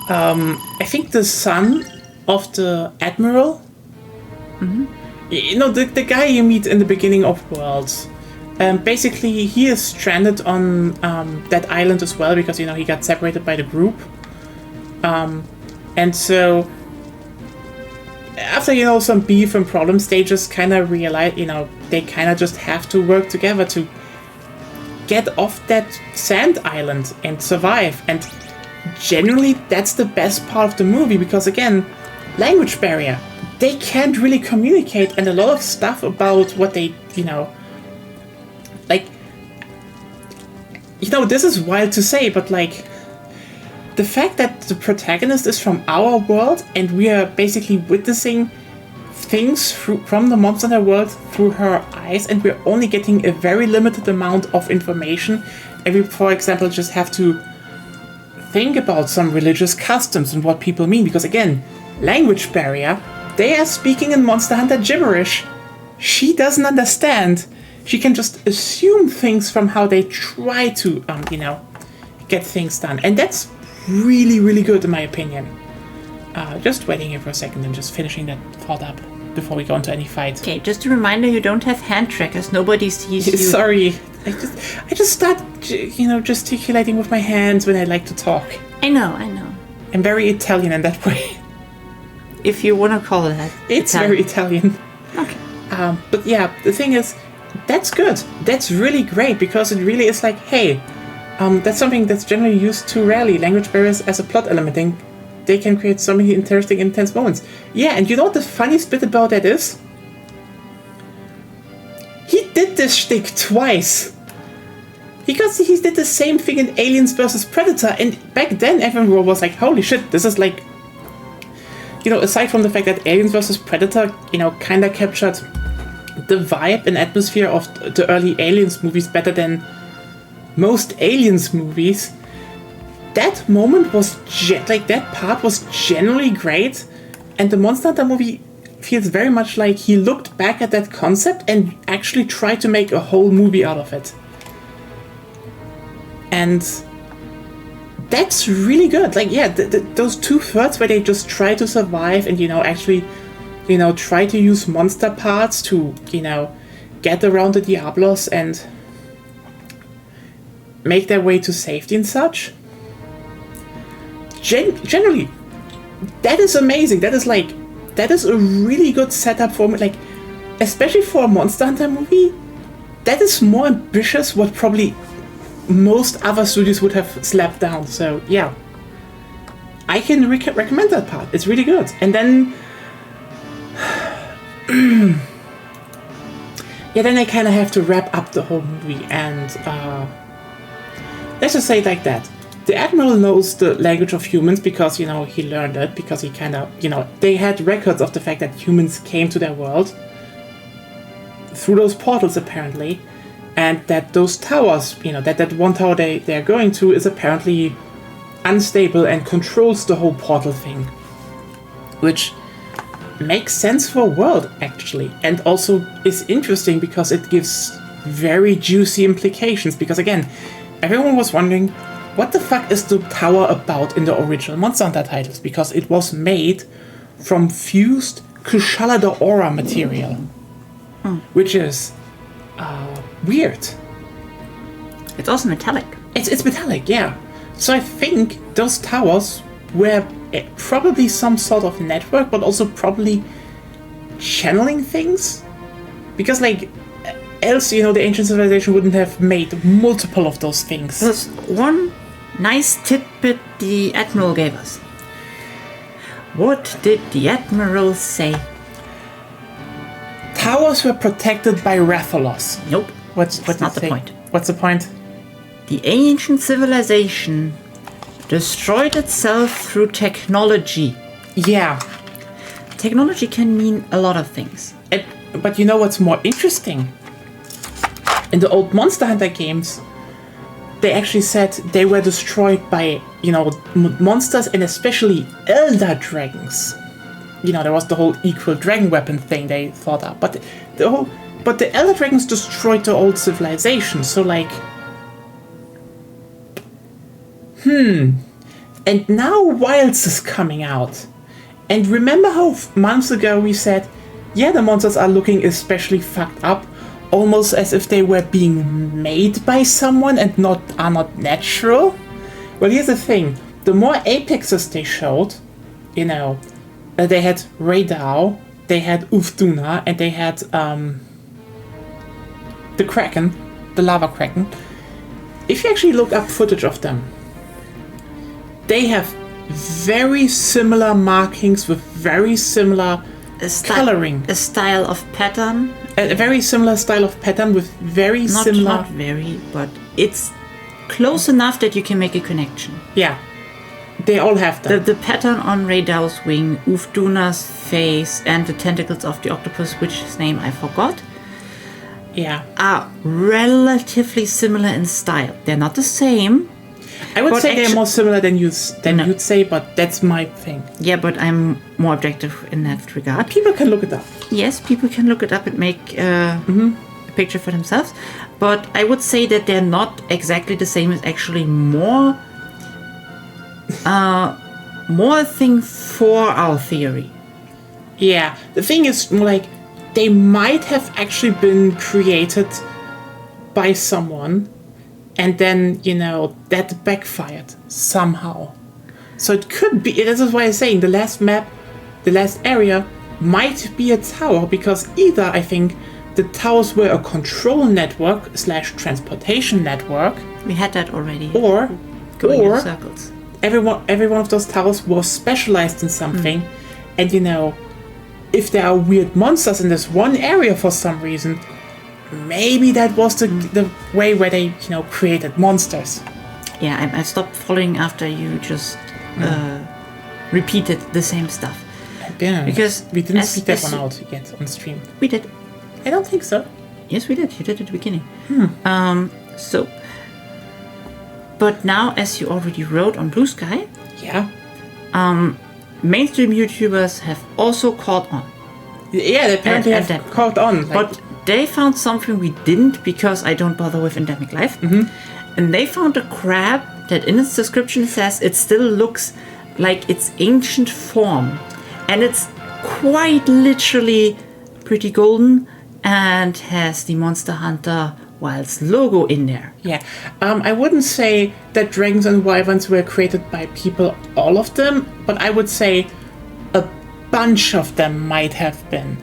I think the son of the Admiral, the guy you meet in the beginning of Worlds, basically he is stranded on that island as well because, he got separated by the group. And so, after, some beef and problems, they just kind of realize, they kind of just have to work together to get off that sand island and survive. And generally, that's the best part of the movie because, again, language barrier. They can't really communicate, and a lot of stuff about what they, this is wild to say, but, the fact that the protagonist is from our world, and we are basically witnessing things from the Monster Hunter world through her eyes, and we're only getting a very limited amount of information, and we, for example, just have to think about some religious customs and what people mean, because, again, language barrier, they are speaking in Monster Hunter gibberish. She doesn't understand. She can just assume things from how they try to, get things done. And that's really, really good in my opinion. Just waiting here for a second and just finishing that thought up before we go into any fight. Okay, just a reminder, you don't have hand trackers. Nobody sees you. Sorry. I just start, gesticulating with my hands when I like to talk. I know. I'm very Italian in that way. If you want to call it that. It's very Italian. Okay. But yeah, the thing is, that's good. That's really great because it really is like, hey, that's something that's generally used too rarely. Language barriers as a plot element. They can create so many interesting, intense moments. Yeah, and you know what the funniest bit about that is? He did this shtick twice. Because he did the same thing in Aliens vs. Predator, and back then everyone was like, holy shit, this is like... aside from the fact that Aliens vs. Predator, kind of captured the vibe and atmosphere of the early Aliens movies better than most Aliens movies, that moment was, that part was generally great, and the Monster Hunter movie feels very much like he looked back at that concept and actually tried to make a whole movie out of it. And that's really good. Those 2/3 where they just try to survive and, actually, try to use monster parts to, get around the Diablos and make their way to safety and such. Generally, that is amazing. That is a really good setup for me. Especially for a Monster Hunter movie, that is more ambitious what probably most other studios would have slapped down. So yeah, I can recommend that part. It's really good. And then then I kind of have to wrap up the whole movie, and let's just say it like that. The Admiral knows the language of humans because, he learned it, because he kind of, they had records of the fact that humans came to their world through those portals, apparently, and that those towers, that one tower they're going to is apparently unstable and controls the whole portal thing. Which makes sense for a world, actually, and also is interesting because it gives very juicy implications. Because again, everyone was wondering, what the fuck is the tower about in the original Monster Hunter titles? Because it was made from fused Kushala the Aura material, which is weird. It's also metallic. It's metallic, yeah. So I think those towers were probably some sort of network, but also probably channeling things. Because, like, else, you know, the ancient civilization wouldn't have made multiple of those things. There's one nice tidbit the Admiral gave us. What did the Admiral say? Towers were protected by Rathalos. Nope. What's not the point. What's the point? The ancient civilization destroyed itself through technology. Yeah. Technology can mean a lot of things. But you know what's more interesting? In the old Monster Hunter games, they actually said they were destroyed by, you know, monsters and especially elder dragons. You know, there was the whole equal dragon weapon thing they thought up. But the elder dragons destroyed the old civilization, so like... And now Wilds is coming out. And remember how months ago we said, yeah, the monsters are looking especially fucked up, almost as if they were being made by someone and are not natural? Well, here's the thing. The more apexes they showed, you know, they had Raydao, they had Ufduna, and they had the Kraken, the Lava Kraken. If you actually look up footage of them, they have very similar markings with very similar coloring. A style of pattern. A very similar style of pattern with very similar... Not very, but it's close enough that you can make a connection. Yeah. They all have that. The pattern on Raydao's wing, Ufduna's face, and the tentacles of the octopus, which his name I forgot, are relatively similar in style. They're not the same. I would say they're more similar than you'd say, but that's my thing. Yeah, but I'm more objective in that regard. People can look it up. Yes, people can look it up and make a picture for themselves. But I would say that they're not exactly the same. It's actually more a thing for our theory. Yeah, the thing is, like, they might have actually been created by someone, and then, you know, that backfired somehow. So it could be, this is why I'm saying the last map, the last area might be a tower, because either, I think, the towers were a control network / transportation network. We had that already. Or going in circles. Every one of those towers was specialized in something, and, you know, if there are weird monsters in this one area for some reason, maybe that was the way where they, you know, created monsters. Yeah, I stopped following after you just repeated the same stuff. Yeah, because we didn't speak that one out yet on stream. We did. I don't think so. Yes, we did. You did at the beginning. But now, as you already wrote on Blue Sky, mainstream YouTubers have also caught on. Yeah, they apparently have caught on. Like, but they found something we didn't, because I don't bother with Endemic Life. And they found a crab that in its description says it still looks like its ancient form. And it's quite literally pretty golden and has the Monster Hunter Wilds logo in there. Yeah, I wouldn't say that dragons and wyverns were created by people, all of them, but I would say a bunch of them might have been.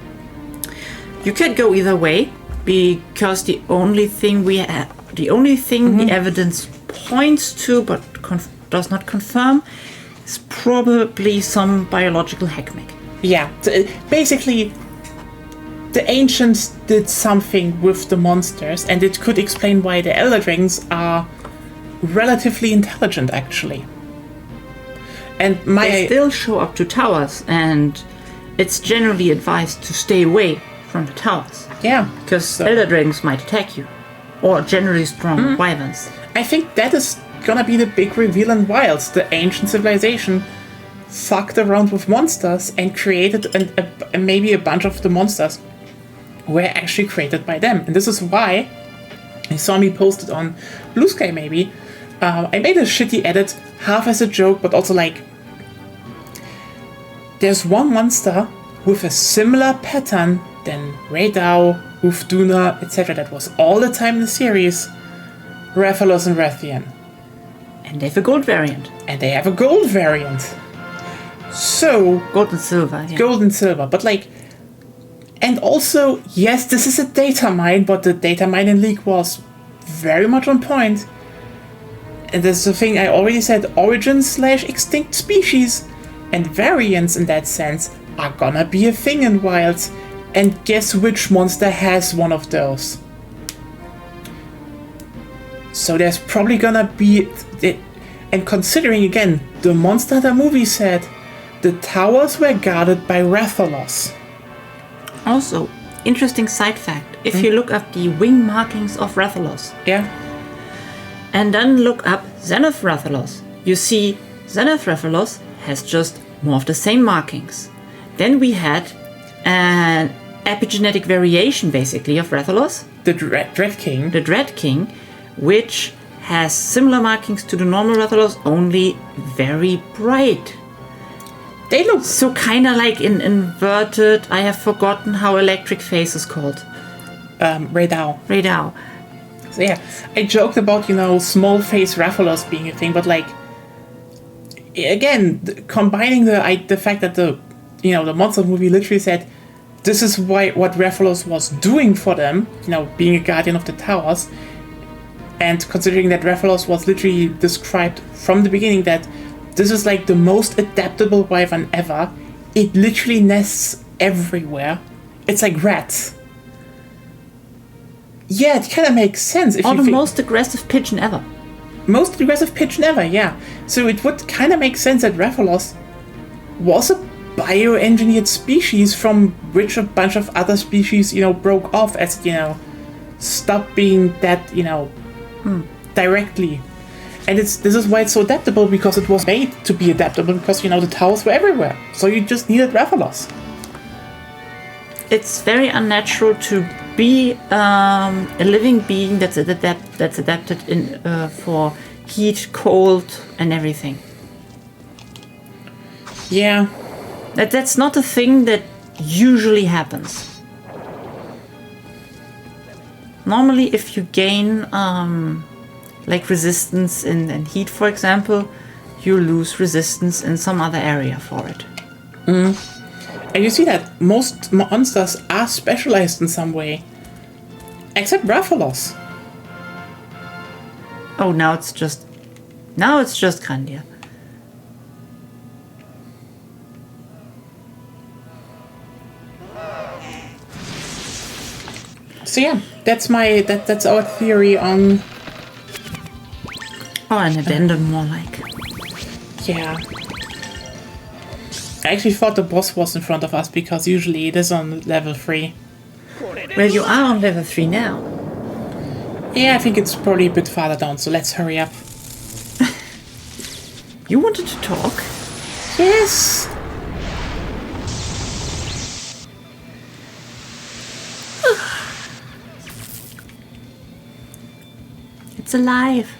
You could go either way, because the only thing the evidence points to but does not confirm is probably some biological heckmeck. Yeah, basically, the ancients did something with the monsters, and it could explain why the elder dragons are relatively intelligent, actually. And they still show up to towers, and it's generally advised to stay away from the towers. Yeah. Because elder dragons might attack you, or generally strong wyverns. I think that is gonna be the big reveal in Wilds. The ancient civilization fucked around with monsters and created maybe a bunch of the monsters were actually created by them. And this is why You saw me post it on Blue Sky maybe. I made a shitty edit, half as a joke, but also like... There's one monster with a similar pattern than Raydao, Ufduna, etc. that was all the time in the series. Rathalos and Rathian. And they have a gold variant. And they have a gold variant. So... Gold and silver, yeah. Gold and silver, but like... And also, yes, this is a data mine, but the data mining leak was very much on point. And there's the thing I already said, origin/extinct species and variants in that sense are gonna be a thing in Wilds. And guess which monster has one of those? So there's probably gonna be... And considering again, the Monster Hunter movie said the towers were guarded by Rathalos. Also, interesting side fact, if you look up the wing markings of Rathalos, Yeah. and then look up Zenith Rathalos, you see Zenith Rathalos has just more of the same markings. Then we had an epigenetic variation, basically, of Rathalos, The Dread King. the Dread King, which has similar markings to the normal Rathalos, only very bright. They look... So kind of like in inverted, I have forgotten how electric face is called. Raydao. Raydao. So yeah, I joked about, small face Rathalos being a thing, but like... Again, combining the fact that the monster movie literally said this is what Rathalos was doing for them, being a guardian of the towers, and considering that Rathalos was literally described from the beginning that this is like the most adaptable wyvern ever. It literally nests everywhere. It's like rats. Yeah, it kind of makes sense. Or the most aggressive pigeon ever. Most aggressive pigeon ever, yeah. So it would kind of make sense that Rathalos was a bioengineered species from which a bunch of other species, broke off as, stopped being that, directly. And this is why it's so adaptable, because it was made to be adaptable, because, the towers were everywhere. So you just needed Rathalos. It's very unnatural to be a living being that's adapted for heat, cold, and everything. Yeah. That's not a thing that usually happens. Normally, if you gain like resistance in heat, for example, you lose resistance in some other area for it. And you see that most monsters are specialized in some way. Except Rathalos. Oh, now it's just Grandia. So yeah, that's our theory on... Oh, an addendum more like. Yeah. I actually thought the boss was in front of us, because usually it is on level 3. Well, you are on level 3 now. Yeah, I think it's probably a bit farther down, so let's hurry up. You wanted to talk? Yes! It's alive.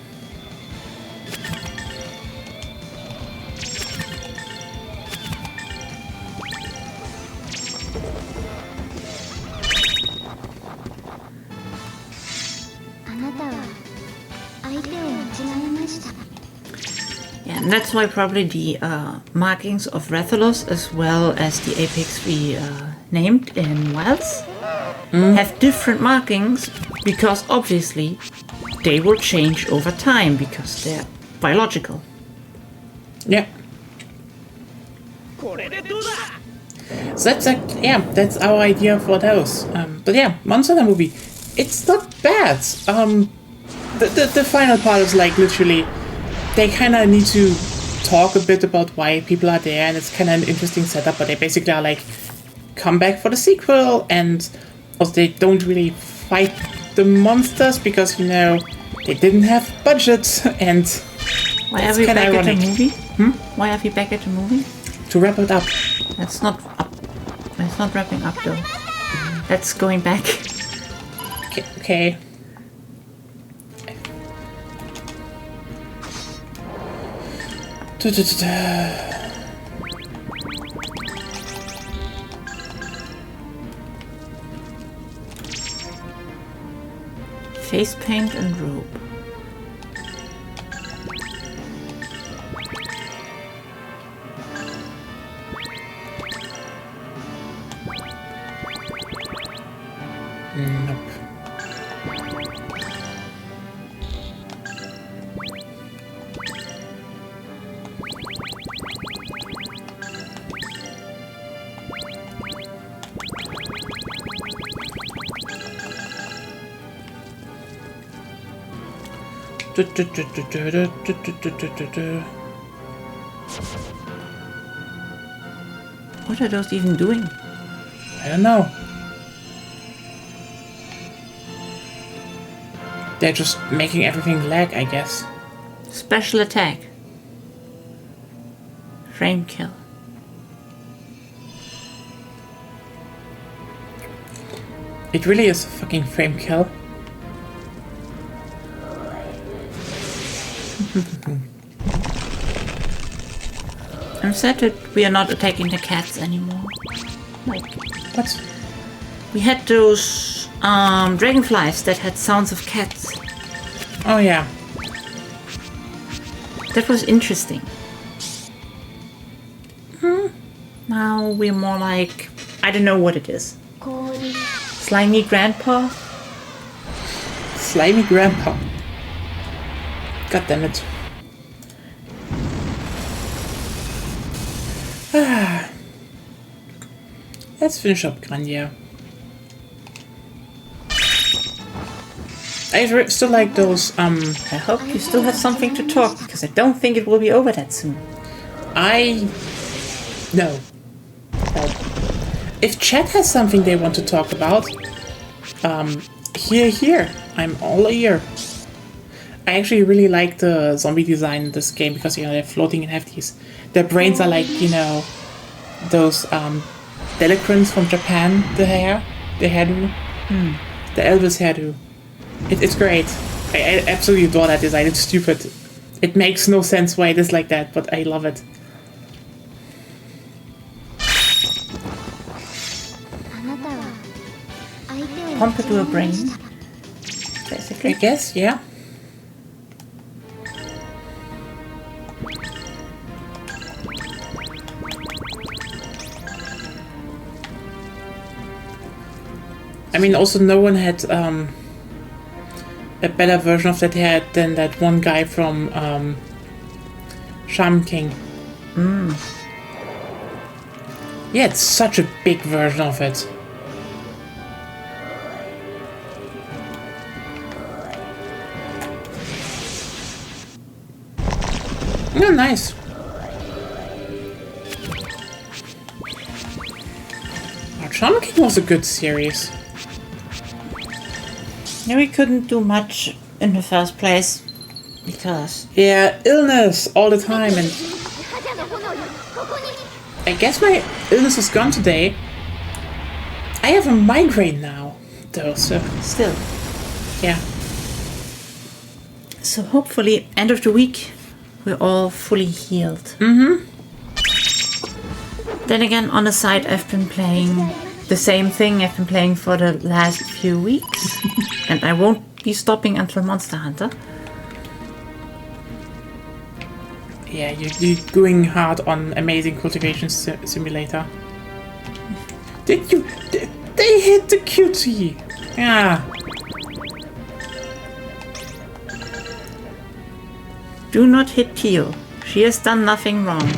Yeah, and that's why probably the markings of Rathalos, as well as the apex we named in Wilds, have different markings, because obviously they will change over time because they're biological. Yeah. So that's our idea for those. But yeah, Monster Hunter movie, it's not bad. The final part is like literally, they kind of need to talk a bit about why people are there, and it's kind of an interesting setup. But they basically are like, come back for the sequel, and also they don't really fight the monsters because they didn't have budget, and why are we back at the movie? Why are we back at the movie? To wrap it up. That's not up. That's not wrapping up though. That's going back. Okay. Face paint and robe. Nope. What are those even doing? I don't know. They're just making everything lag, I guess. Special attack. Frame kill. It really is a fucking frame kill. I'm sad that we are not attacking the cats anymore. Like, What? we had those dragonflies that had sounds of cats. Oh yeah. That was interesting. Now we're more like, I don't know what it is. Slimy grandpa? Slimy grandpa. God damn it. Let's finish up Grandia. I still like those, I hope you still have something to talk, because I don't think it will be over that soon. No. If chat has something they want to talk about, here. I'm all ear. I actually really like the zombie design in this game because, you know, they're floating in hefties. Their brains are like, you know, those, deliquents from Japan, the hairdo. The Elvis hairdo. It's great. I absolutely adore that design. It's stupid. It makes no sense why it is like that, but I love it. Pompadour brain, I basically. guess, yeah. I mean, also no one had a better version of that hair than that one guy from Shaman King. Yeah, it's such a big version of it. Oh, nice. Shaman King was a good series. Yeah, we couldn't do much in the first place, because... Yeah, illness all the time, and I guess my illness is gone today. I have a migraine now, though, so Still. yeah. So hopefully, end of the week, we're all fully healed. Then again, on the side, I've been playing the same thing I've been playing for the last few weeks. And I won't be stopping until Monster Hunter. Yeah, you're going hard on Amazing Cultivation Simulator. They hit the cutie! Yeah. Do not hit Tio. She has done nothing wrong.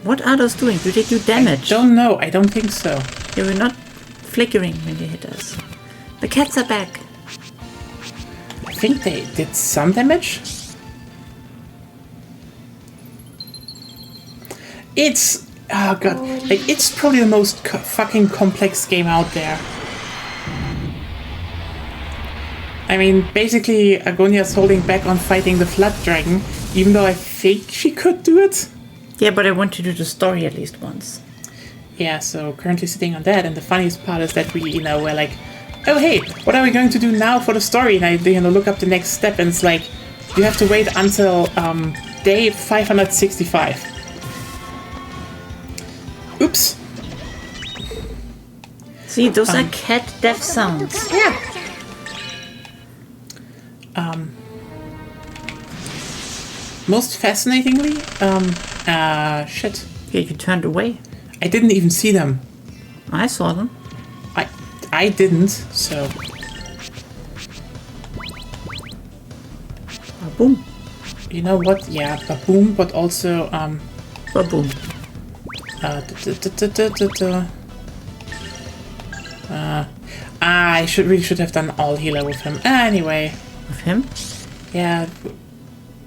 What are those doing? Do they do damage? Don't know, I don't think so. They were not flickering when they hit us. The cats are back. I think they did some damage. It's... oh god. Like, it's probably the most fucking complex game out there. I mean, basically, Agonia's holding back on fighting the Flood Dragon, even though I think she could do it. Yeah, but I want to do the story at least once. Yeah, so currently sitting on that, and the funniest part is that we're like, oh hey, what are we going to do now for the story? And I look up the next step, and it's like, you have to wait until day 565. Oops. See, those are cat death sounds. Yeah. Most fascinatingly, shit. Yeah, you turned away. I didn't even see them. I saw them. I didn't, so. Boom. You know what? Yeah, boom, but also Boom. I should have done all healer with him. Anyway. With him? Yeah.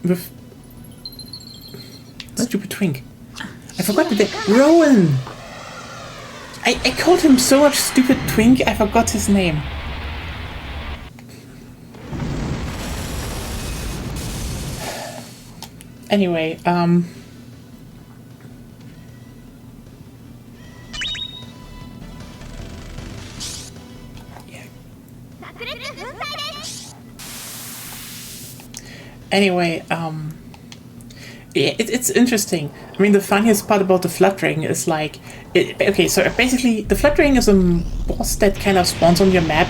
With stupid twink. I forgot the name. Rowan! I called him so much stupid twink, I forgot his name. Anyway, Anyway, yeah, it's interesting. I mean, the funniest part about the fluttering is like, okay, so basically, the fluttering is a boss that kind of spawns on your map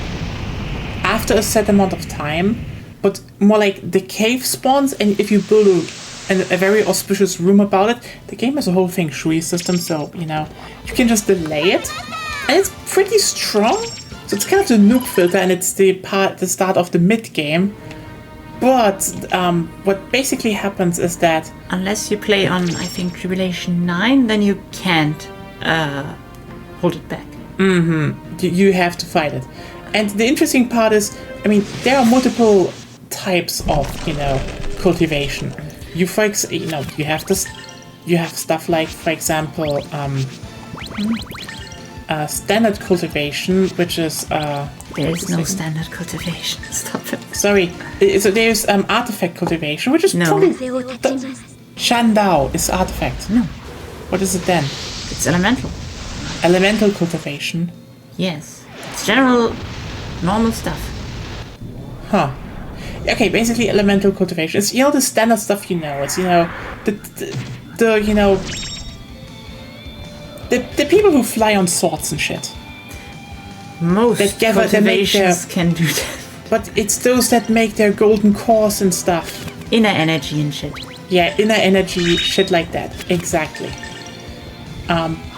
after a set amount of time, but more like the cave spawns, and if you build a very auspicious room about it, the game has a whole feng shui system, so, you can just delay it, and it's pretty strong. So it's kind of the noob filter, and it's the start of the mid game. But what basically happens is that unless you play on, I think, Tribulation 9, then you can't hold it back. You have to fight it. And the interesting part is, I mean, there are multiple types of, cultivation. You have stuff like, for example, standard cultivation, which is there is no standard cultivation. Stop it. Sorry, so there's artifact cultivation, which is probably Shandao is artifact. No. What is it then? It's elemental. Elemental cultivation. Yes. It's general, normal stuff. Huh. Okay, basically elemental cultivation. It's the standard stuff It's the people who fly on swords and shit. Most cultivations can do that. But it's those that make their golden cores and stuff. Inner energy and shit. Yeah, inner energy, shit like that. Exactly.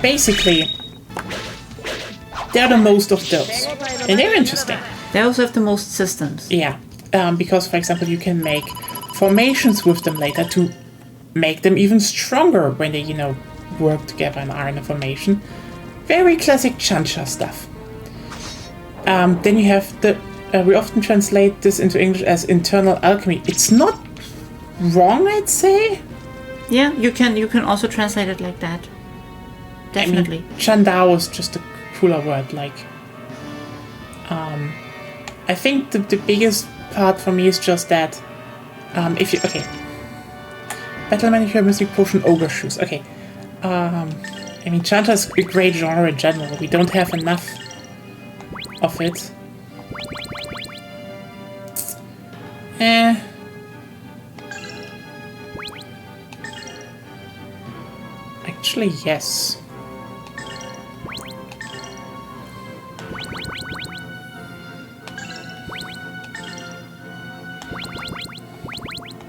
Basically, they're the most of those. And they're interesting. They also have the most systems. Yeah. Because, for example, you can make formations with them later to make them even stronger when they, work together and are in a formation. Very classic Chancha stuff. Then you have we often translate this into English as internal alchemy. It's not wrong, I'd say. Yeah, you can also translate it like that. Definitely. I mean, Chandao is just a cooler word. Like, I think the biggest part for me is just that Battle Manicure, Mystic Potion, Ogre Shoes. Okay. I mean, Chanta is a great genre in general. We don't have enough of it. Actually, yes.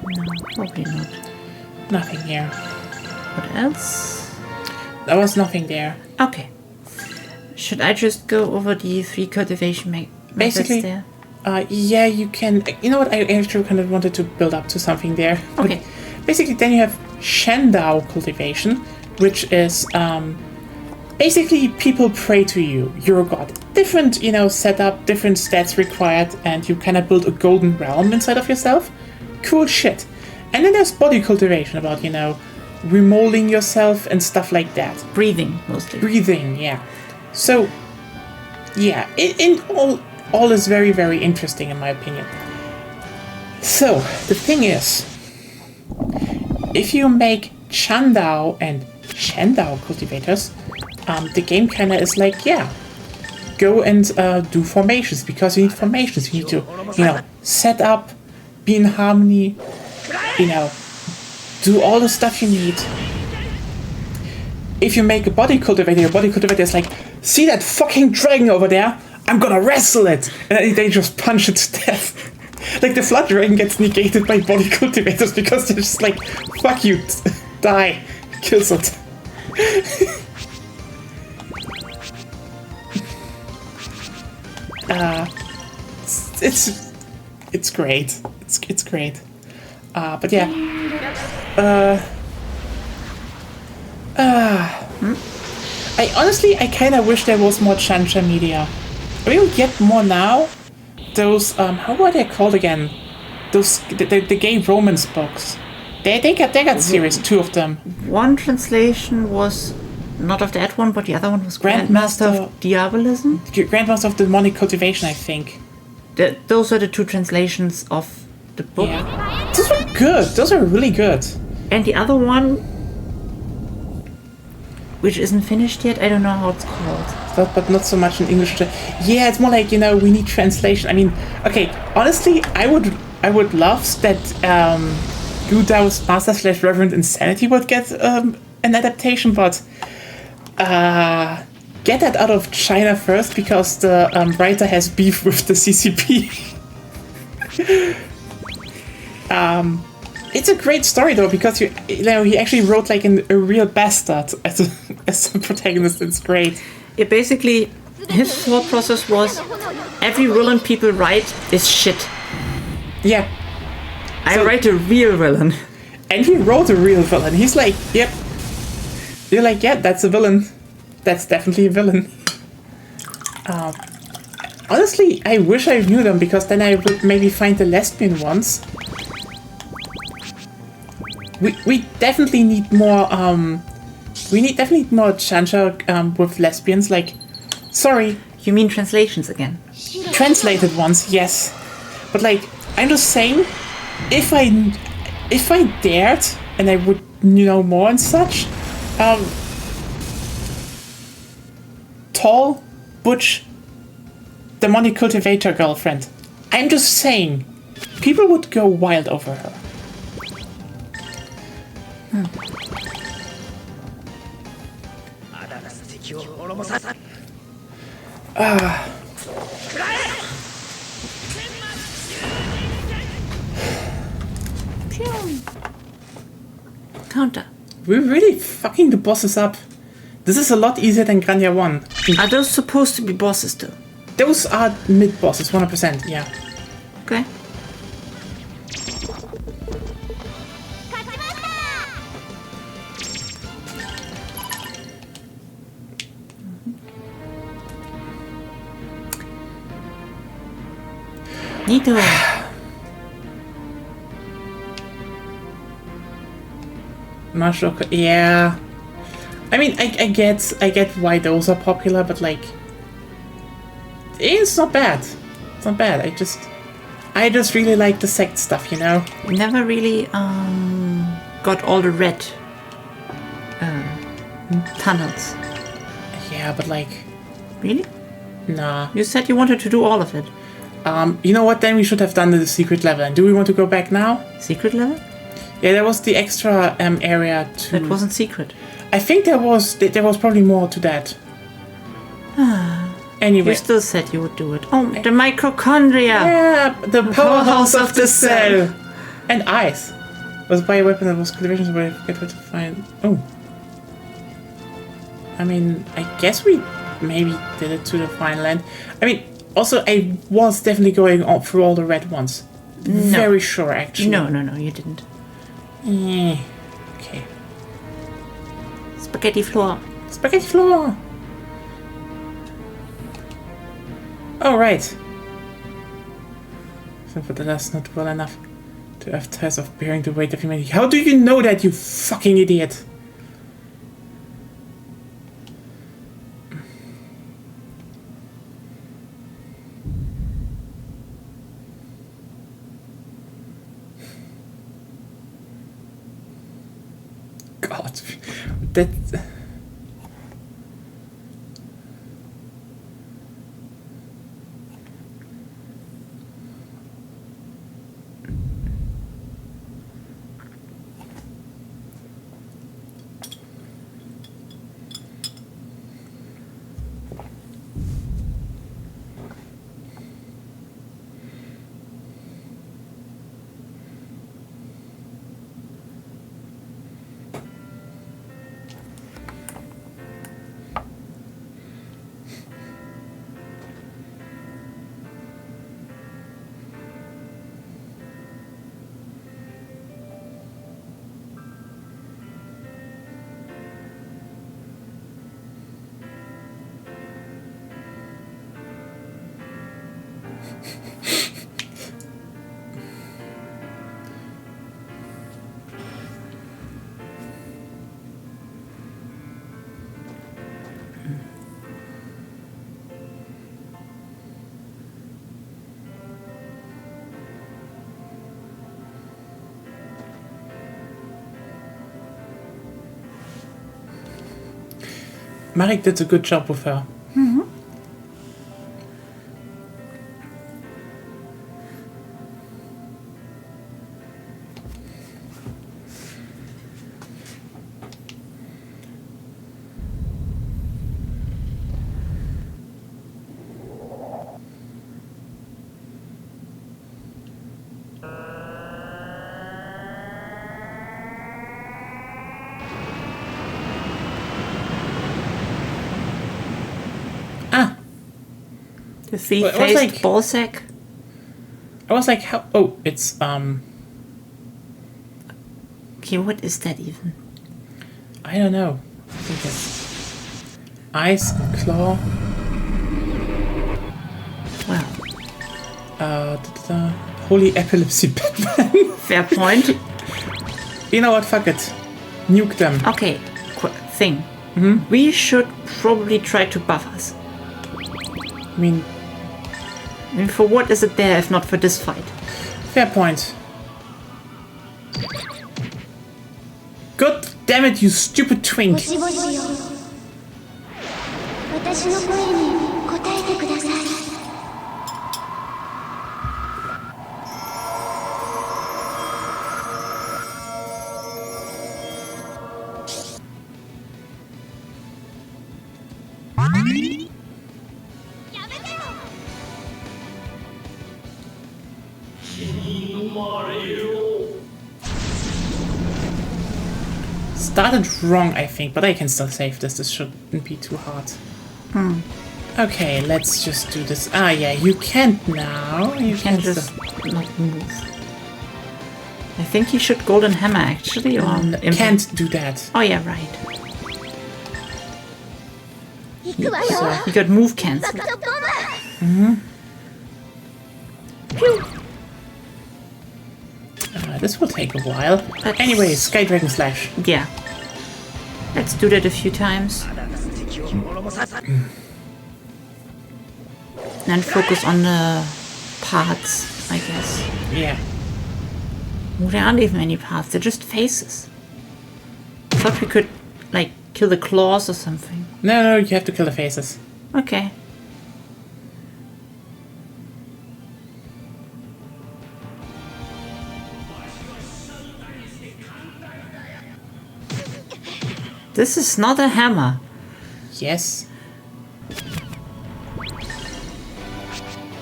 No, probably not. Nothing here. What else? There was nothing there. Okay. Should I just go over the 3 cultivation methods Basically, there? Yeah, you can. You know what? I actually kind of wanted to build up to something there. Okay. But basically, then you have Shandao cultivation, which is basically people pray to you. You're a god. Different, setup, different stats required, and you kind of build a golden realm inside of yourself. Cool shit. And then there's body cultivation about, remolding yourself and stuff like that. Breathing, mostly. Breathing, yeah. So, yeah, all is very, very interesting in my opinion. So, the thing is, if you make Chandao and Shandao cultivators, the game kind of is like, yeah, go and do formations, because you need formations. You need to, set up, be in harmony, do all the stuff you need. If you make a body cultivator, your body cultivator is like, see that fucking dragon over there? I'm gonna wrestle it! And then they just punch it to death. Like, the flood dragon gets negated by body cultivators because they're just like, fuck you, die, kills it. It's great. It's great. But yeah. I kind of wish there was more Chancha media. We will get more now. Those how were they called again? Those the gay romance books. They got series, 2 of them. One translation was not of that one, but the other one was Grandmaster of Diabolism. Grandmaster of Demonic Cultivation, I think. Those are the 2 translations of the book. Yeah. Those were good. Those are really good. And the other one, which isn't finished yet, I don't know how it's called. But not so much in English. Yeah, it's more like, we need translation. I mean, okay, honestly, I would love that Gudao's Master / Reverend Insanity would get an adaptation, but get that out of China first, because the writer has beef with the CCP. It's a great story though, because he actually wrote like a real bastard as a protagonist. It's great. Yeah, basically, his thought process was every villain people write is shit. Yeah. I write a real villain. And he wrote a real villain. He's like, yep. You're like, yeah, that's a villain. That's definitely a villain. Honestly, I wish I knew them, because then I would maybe find the lesbian ones. We definitely need more. We definitely need more Chancha with lesbians. Like, sorry. You mean translations again? Translated ones, yes. But like, I'm just saying, if I dared and I would know more and such, tall, butch, demonic cultivator girlfriend. I'm just saying, people would go wild over her. Counter. We're really fucking the bosses up. This is a lot easier than Grandia 1. Are those supposed to be bosses though? Those are mid-bosses, 100%, yeah. Okay. Neato. Marshall, yeah. I mean, I get why those are popular, but like, it's not bad. It's not bad. I just really like the sect stuff, Never really got all the red tunnels. Yeah, but like, really? Nah. You said you wanted to do all of it. You know what? Then we should have done the secret level. And do we want to go back now? Secret level? Yeah, there was the extra area to. That wasn't secret. I think there was probably more to that. Anyway. You still said you would do it. Oh, the mitochondria! Yeah, the powerhouse of the cell! And ice. Was by a weapon that was cultivation, so I forget where to find. Oh. I mean, I guess we maybe did it to the final end. I mean, also, I was definitely going through all the red ones. No. Very sure, actually. No, you didn't. Okay. Spaghetti floor. Spaghetti floor! Oh, right. But that's not well enough to have tests of bearing the weight of humanity. How do you know that, you fucking idiot? God. That... Marek did a good job with her. Mm-hmm. Ah! The Well, three-faced it was like- ball sack. I was like, how... Oh, it's, Okay, what is that even? I don't know. I think it's... Ice and claw. Well, Holy epilepsy Batman. fair point. You know what? Fuck it. Nuke them. Okay, thing. Mm-hmm. We should probably try to buff us. I mean, For what is it there if not for this fight? fair point. God damn it, you stupid twink. 星々よ私の声に応えてください Started wrong, I think, but I can still save this. This shouldn't be too hard. Okay, let's just do this. Ah, yeah, you can't now. You Can just not move. I think he should golden hammer actually, or Can't do that. Oh yeah, right. 行くわよ So, He got move cancelled. ドボム this will take a while. Let's- Anyway, Sky Dragon Slash. Yeah. Let's do that a few times. And focus on the parts, I guess. Yeah. Well, there aren't even any parts, they're just faces. I thought we could, like, kill the claws or something. No, you have to kill the faces. Okay. This is not a hammer. Yes.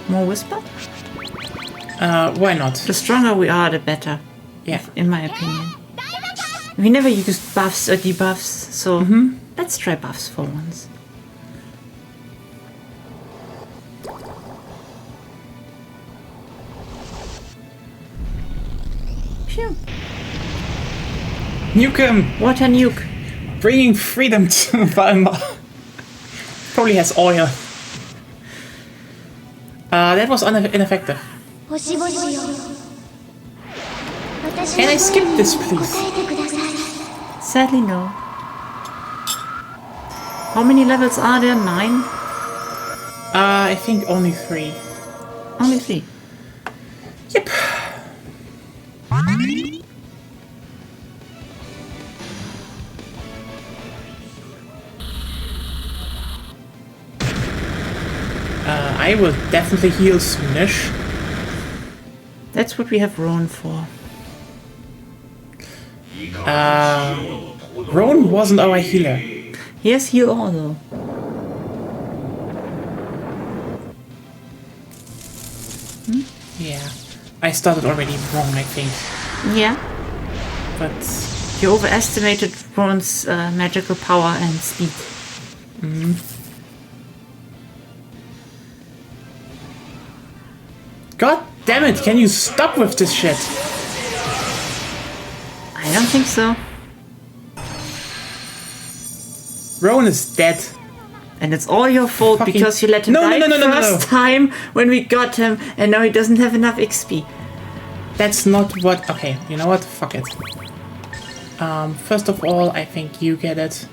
More whisper? Why not? The stronger we are, the better, Yeah. in my opinion. We never used buffs or debuffs, so let's try buffs for once. Phew. Nuke him! What a nuke. Bringing freedom to Valma. Probably has oil. That was ineffective. 星々よ私 Can の I skip 声に this, 応 please? えてください Sadly, no. How many levels are there? 9? I think only 3. Only 3. Yep. I will definitely heal soonish. That's what we have Rowan for. Rowan wasn't our healer. He has heal all though. Yeah. I started already wrong, I think. Yeah. But You overestimated Rowan's magical power and speed. God damn it, can you stop with this shit? I don't think so. Rowan is dead. And it's all your fault Fucking- because you let him No, die no, no, no, no, first no. time when we got him, and now he doesn't have enough XP. That's not what... Okay, you know what? Fuck it. First of all, I think you get it.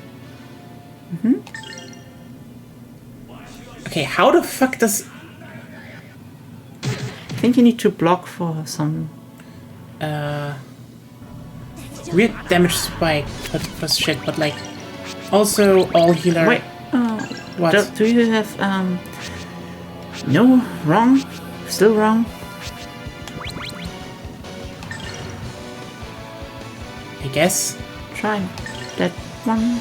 Okay, how the fuck does... I think you need to block for some. Weird damage spike for shit, but like... Also, all healer... Wait. What? Do you have no, wrong, still wrong. I guess. Try that one.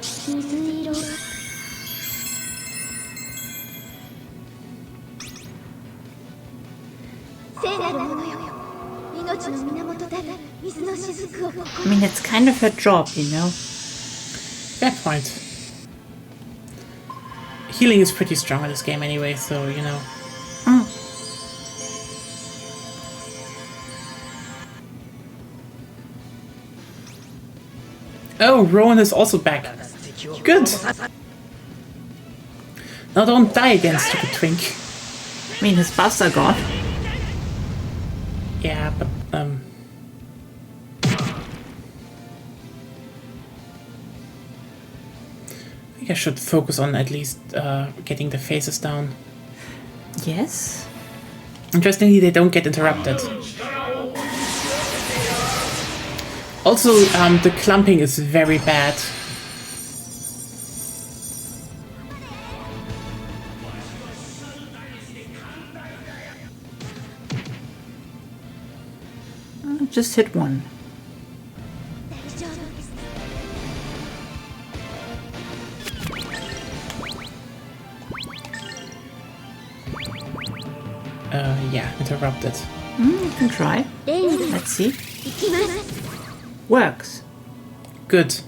水色聖なるものよ命の源たる水の雫をここ I mean, it's kind of her job, you know. Fair point. Healing is pretty strong in this game anyway, so, you know. Oh, Rowan is also back. Good. Now don't die again, stupid twink. I mean, his buffs are gone. Yeah, but, I think I should focus on at least, getting the faces down. Yes. Interestingly, they don't get interrupted. Also, the clumping is very bad. Just hit one. 大丈夫です Yeah, interrupted. You can try. レイン Let's see. 行きます Works. Good.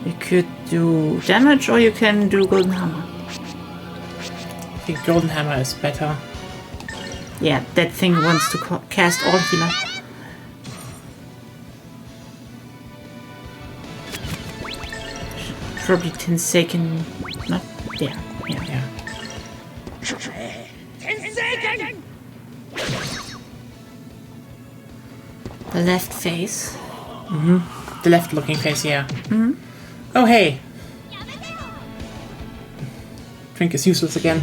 You could do damage or you can do golden hammer. I think Golden Hammer is better. Yeah, that thing wants to cast all healer. Probably Tinsaken. Not there. Yeah. Yeah. The left face. The left looking face, yeah. Oh, hey. Drink is useless again.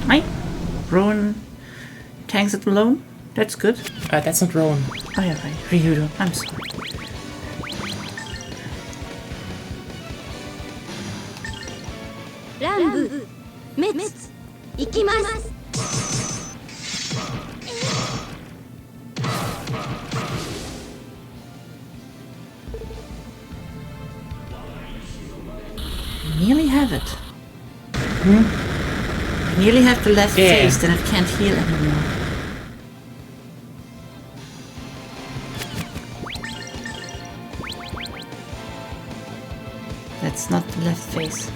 Right. Rowan tanks it alone. That's good. That's not Rowan. Oh yeah, right. Ryudo. I'm sorry.「乱舞滅行きます」 Nearly have it. Nearly have the left Yeah. face, then I can't heal anymore. That's not the left face.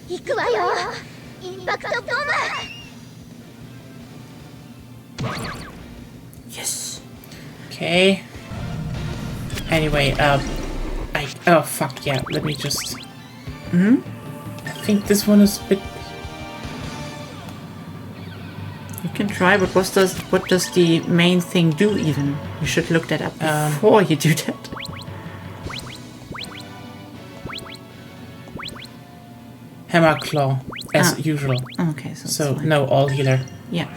行くわよインパクトボム Yes. Okay. Anyway, oh, fuck, yeah, let me just... I think this one is a bit... You can try, but what does the main thing do even? You should look that up before you do that. Hammer Claw. as usual. Okay, so So it's fine. no all healer. Yeah.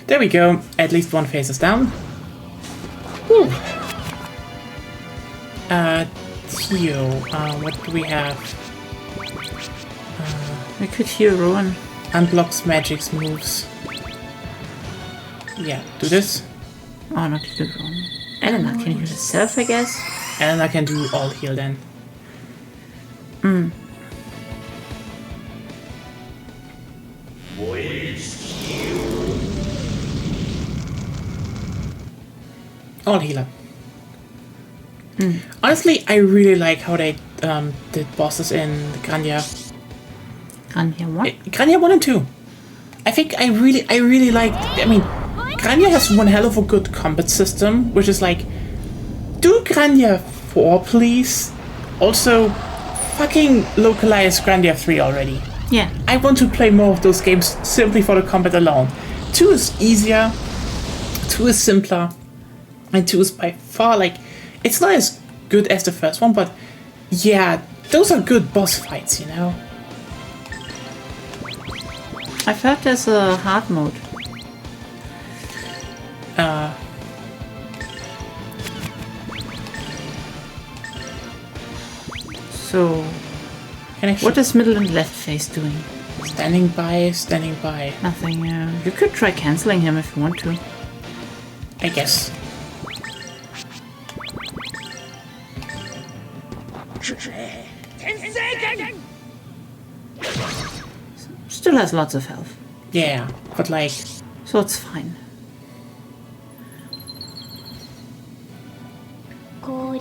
There we go. At least one phase is down. Whew. Tio, what do we have? We could heal Rowan. Unblocks magic's moves. Yeah, do this. Oh, not heal Rowan. Elena can heal herself, I guess. And I can do all heal then. All healer. Honestly, I really like how they did bosses in Grandia. Grandia 1? Grandia 1 and 2. I think I really liked. I mean, Grandia has one hell of a good combat system, which is like, do Grandia 4, please. Also, fucking localize Grandia 3 already. Yeah. I want to play more of those games simply for the combat alone. 2 is easier, 2 is simpler, and 2 is by far like, it's not as good as the first one, but yeah, those are good boss fights, you know? I felt there's a hard mode. So, Can I what is middle and left face doing? standing by, Nothing. You could try canceling him if you want to. I guess. Still has lots of health, Yeah, but like, so it's fine. 氷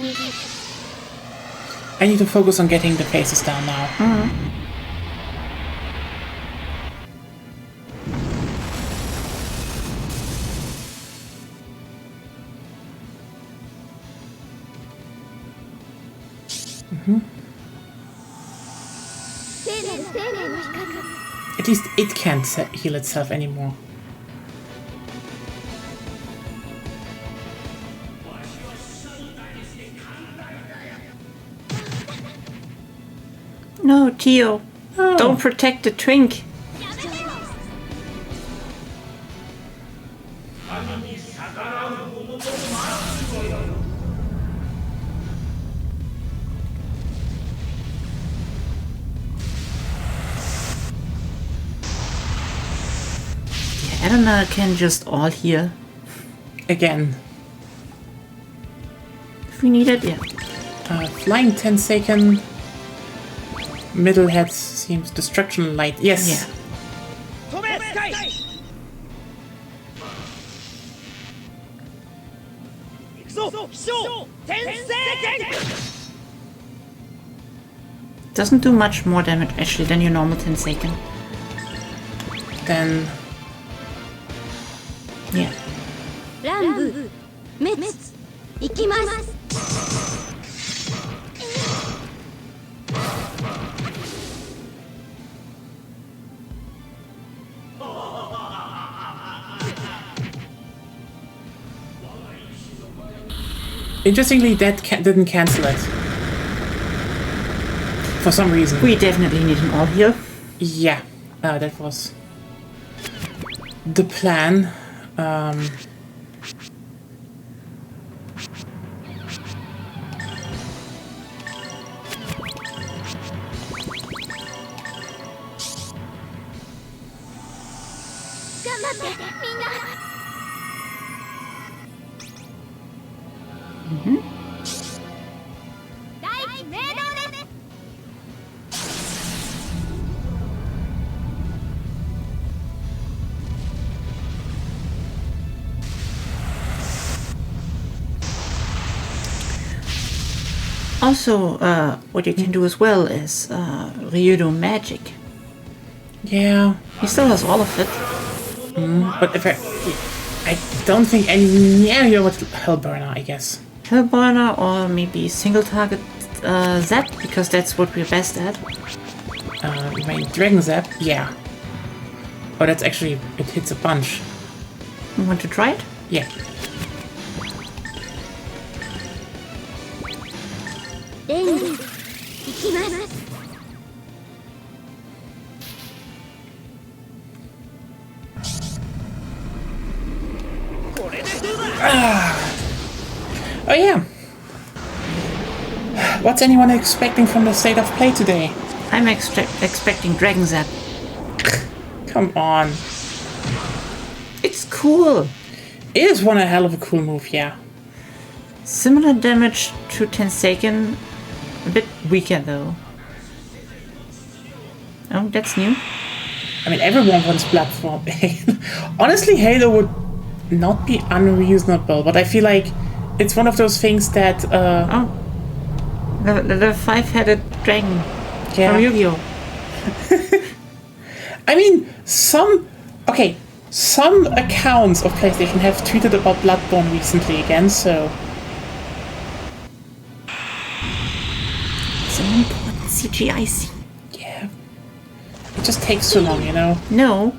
I need to focus on getting the faces down now. At least it can't heal itself anymore. No, Tio. Don't protect the twink. Elena can just all heal Again. if we need it. Yeah. Flying 10 second. Middle head seems destruction light. Yes. Yeah. Doesn't do much more damage actually than your normal Tenseiken. Then Yeah. 乱舞滅行きます interestingly, that didn't cancel it. For some reason. We definitely need an all heal. Yeah, that was the plan. Also, what you can do as well is Ryudo magic. Yeah, He still has all of it. but if I don't think any near with Hellburner, I guess. Hellburner or maybe single target Zap, because that's what we're best at. You mean Dragon Zap? Yeah. Oh, that's actually, it hits a bunch. You want to try it? Yeah. Oh yeah. What's anyone expecting from the state of play today? I'm expecting Dragon Zap. Come on. It's cool. It is one hell of a cool move, yeah. Similar damage to Tensaken. A bit weaker though. Oh, that's new. I mean, everyone wants platform. Honestly, Halo would not be unreasonable, but I feel like it's one of those things that... Oh. The five-headed dragon Yeah. from Yu-Gi-Oh! I mean, some accounts of PlayStation have tweeted about Bloodborne recently again, so... It's an important CGI scene. Yeah. It just takes too long, you know? No.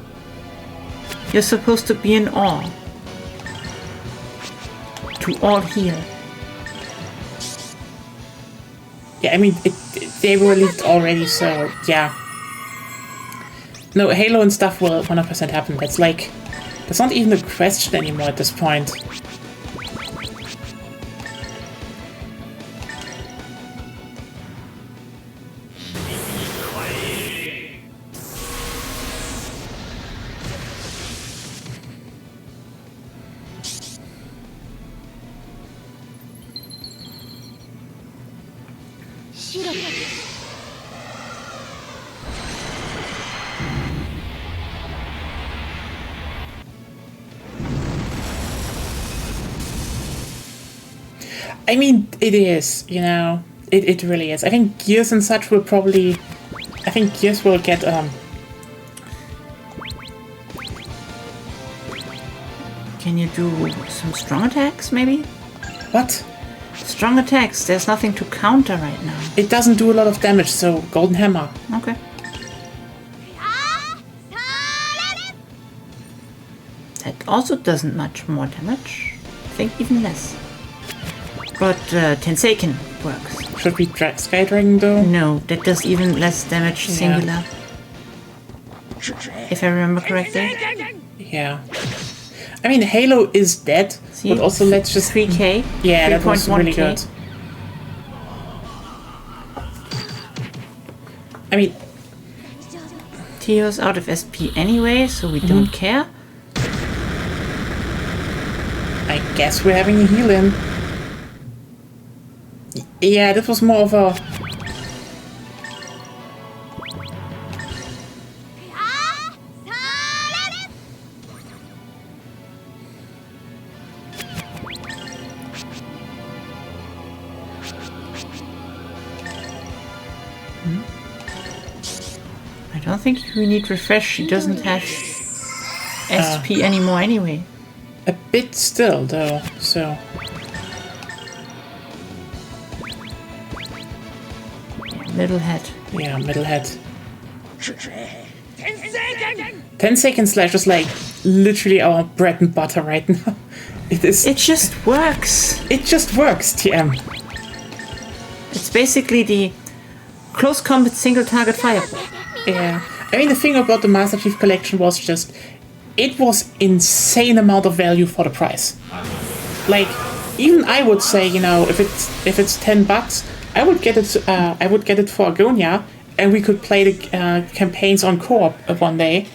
You're supposed to be in awe. To all hear. Yeah, I mean, they were leaked already, so yeah. No, Halo and stuff will 100% happen. That's like... That's not even a question anymore at this point. I mean, it is, you know. It really is. I think Gears and such will probably... I think Gears will get... Can you do some strong attacks, maybe? What? Strong attacks, there's nothing to counter right now. It doesn't do a lot of damage, so Golden Hammer. Okay. That also doesn't much more damage. I think even less. But Tensaken works. Should we Sky Dragon though? No, that does even less damage singular. If I remember correctly. Yeah. I mean, Halo is dead, See? but also let's just... 3k? Yeah, that was really 3.1K. good. I mean... Theo's out of SP anyway, so we don't care. I guess we're having a heal-in. Yeah, this was more of a... I don't think we need refresh. She doesn't have SP anymore anyway. A bit still, though, so... Middle head. Yeah, middle head. 10 second slash is like literally our bread and butter right now. It is. It just works. It just works, TM. It's basically the close combat single target fire. Yeah. I mean, the thing about the Master Chief Collection was just... It was insane amount of value for the price. Like, even I would say, you know, if it's $10, I would get it. I would get it for Agonia, and we could play the campaigns on co-op one day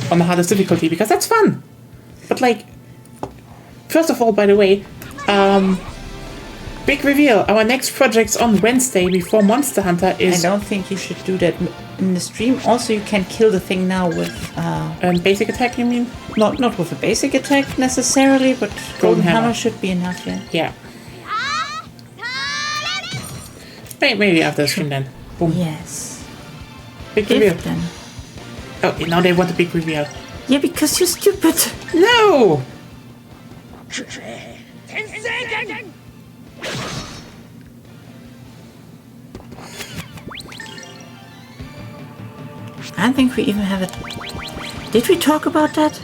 on the hardest difficulty because that's fun. But like, first of all, by the way, big reveal: our next project's on Wednesday before Monster Hunter is. I don't think you should do that in the stream. Also, you can kill the thing now with basic attack. You mean? Not with a basic attack necessarily, but Golden Hammer should be enough. Yeah. Yeah. Maybe after the stream then. Boom. Yes. Big reveal. If then. Oh, now they want a big reveal. Yeah, because you're stupid. No! I don't think we even have it. Did we talk about that?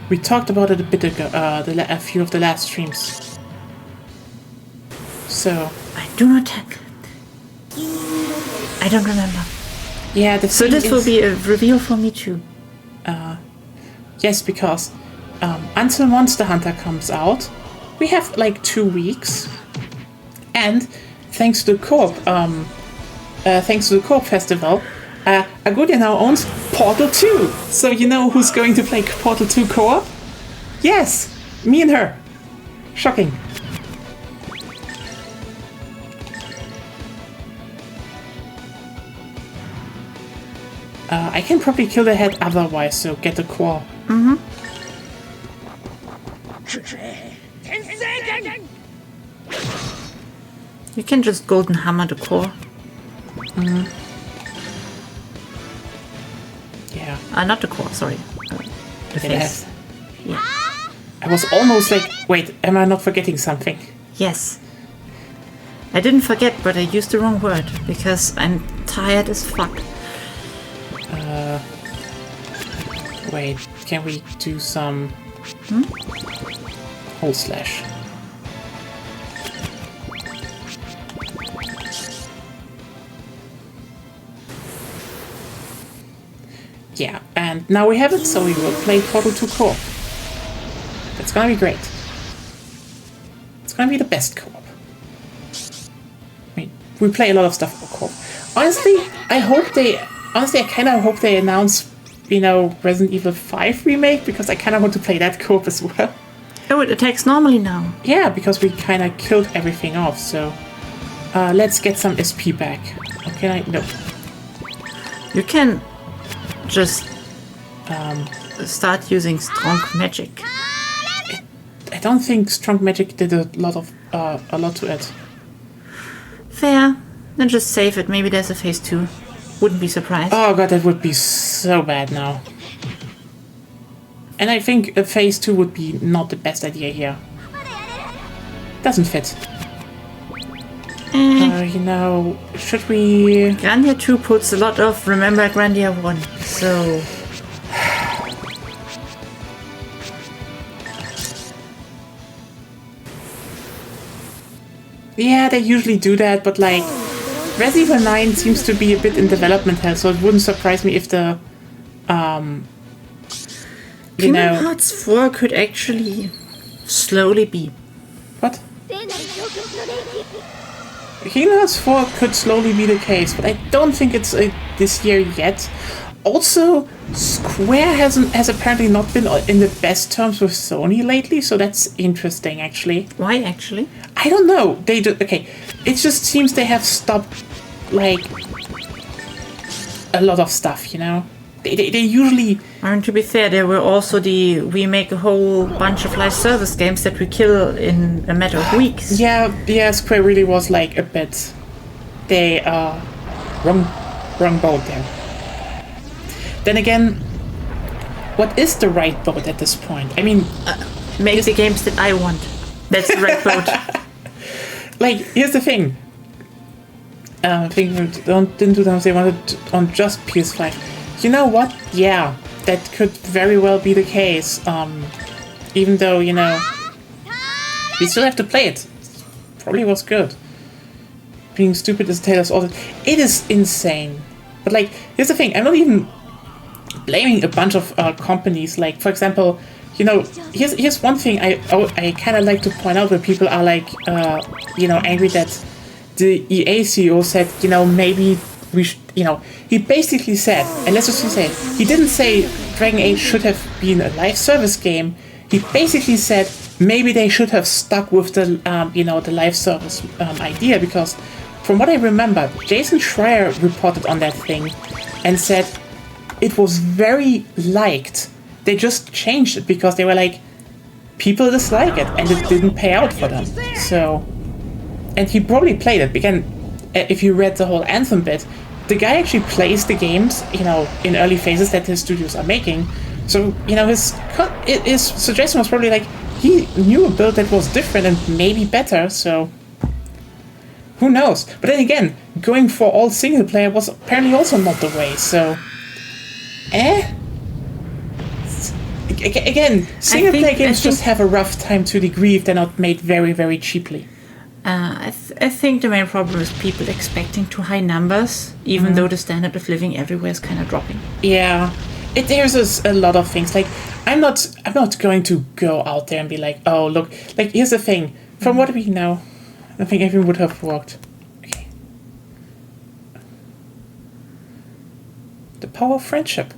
We talked about it a bit ago, a few of the last streams. So... I do not... I don't remember. Yeah, so this will be a reveal for me too. Yes, because until Monster Hunter comes out, we have like 2 weeks. And thanks to the Co-op, festival, Agodia now owns Portal 2. So you know who's going to play Portal 2 co-op? Yes, me and her. Shocking. I can probably kill the head otherwise, so get the core. Mm-hmm. You can just golden hammer the core. Mm-hmm. Yeah. Not the core, sorry. The face. Yeah. I was almost like, wait, am I not forgetting something? Yes. I didn't forget, but I used the wrong word, because I'm tired as fuck. Wait, can we do some... Hold slash. Yeah, and now we have it, so we will play Portal 2 co-op. That's gonna be great. It's gonna be the best co-op. I mean, we play a lot of stuff for co-op. Honestly, I kind of hope they announce, you know, Resident Evil 5 remake, because I kind of want to play that co-op as well. Oh, it attacks normally now. Yeah, because we kind of killed everything off, so... let's get some SP back. Okay, no. You can just start using strong magic. I don't think strong magic did a lot to it. Fair. Then just save it. Maybe there's a phase 2. Wouldn't be surprised. Oh god, that would be so bad now. And I think a phase 2 would be not the best idea here. Doesn't fit. You know, should we... Grandia 2 puts a lot of remember Grandia 1, so... Yeah, they usually do that, but like... Resident Evil 9 seems to be a bit in development hell, so it wouldn't surprise me if the... Kingdom Hearts 4 could actually slowly be. What? Kingdom Hearts 4 could slowly be the case, but I don't think it's this year yet. Also, Square has apparently not been in the best terms with Sony lately, so that's interesting, actually. Why, actually? I don't know. Okay, it just seems they have stopped, like, a lot of stuff, you know? They usually... And to be fair, there were also we make a whole bunch of live service games that we kill in a matter of weeks. Yeah, Square really was like a bit... They, wrong boat there. Then again, what is the right boat at this point? I mean... make the games that I want. That's the right boat. Like, here's the thing. I think didn't do that, they wanted on just PS5. You know what? Yeah, that could very well be the case. Even though, you know, we still have to play it. Probably was good. Being stupid as Taylor's order. It is insane. But like, here's the thing. I'm not even blaming a bunch of companies. Like, for example, you know, here's one thing I kind of like to point out where people are like, you know, angry that the EA CEO said, you know, maybe we should, you know, he basically said, and let's just say, he didn't say Dragon Age should have been a live service game. He basically said maybe they should have stuck with the, you know, the live service idea, because from what I remember, Jason Schreier reported on that thing and said it was very liked. They just changed it because they were like, people dislike it, and it didn't pay out for them. So, and he probably played it. Again, if you read the whole Anthem bit, the guy actually plays the games, you know, in early phases that his studios are making. So, you know, his suggestion was probably like, he knew a build that was different and maybe better, so who knows? But then again, going for all single player was apparently also not the way, so Again, single-player games just have a rough time to degree if they're not made very, very cheaply. I think the main problem is people expecting too high numbers, even though the standard of living everywhere is kind of dropping. Yeah, there's a lot of things. Like, I'm not going to go out there and be like, oh, look. Like, here's the thing. From what we know, I think everything would have worked. Okay. The power of friendship.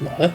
Lol.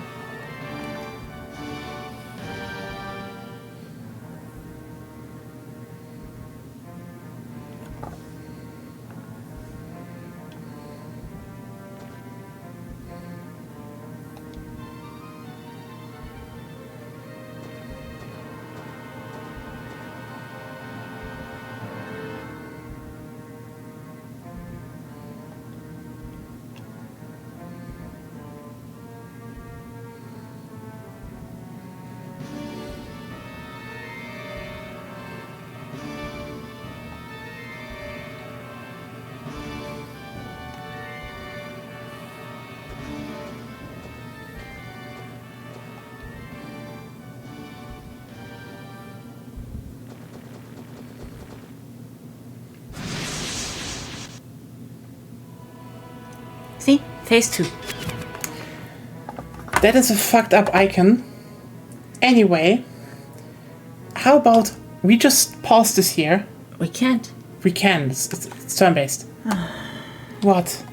See? Phase 2. That is a fucked up icon. Anyway, how about we just pause this here? We can't. We can. It's turn-based. What?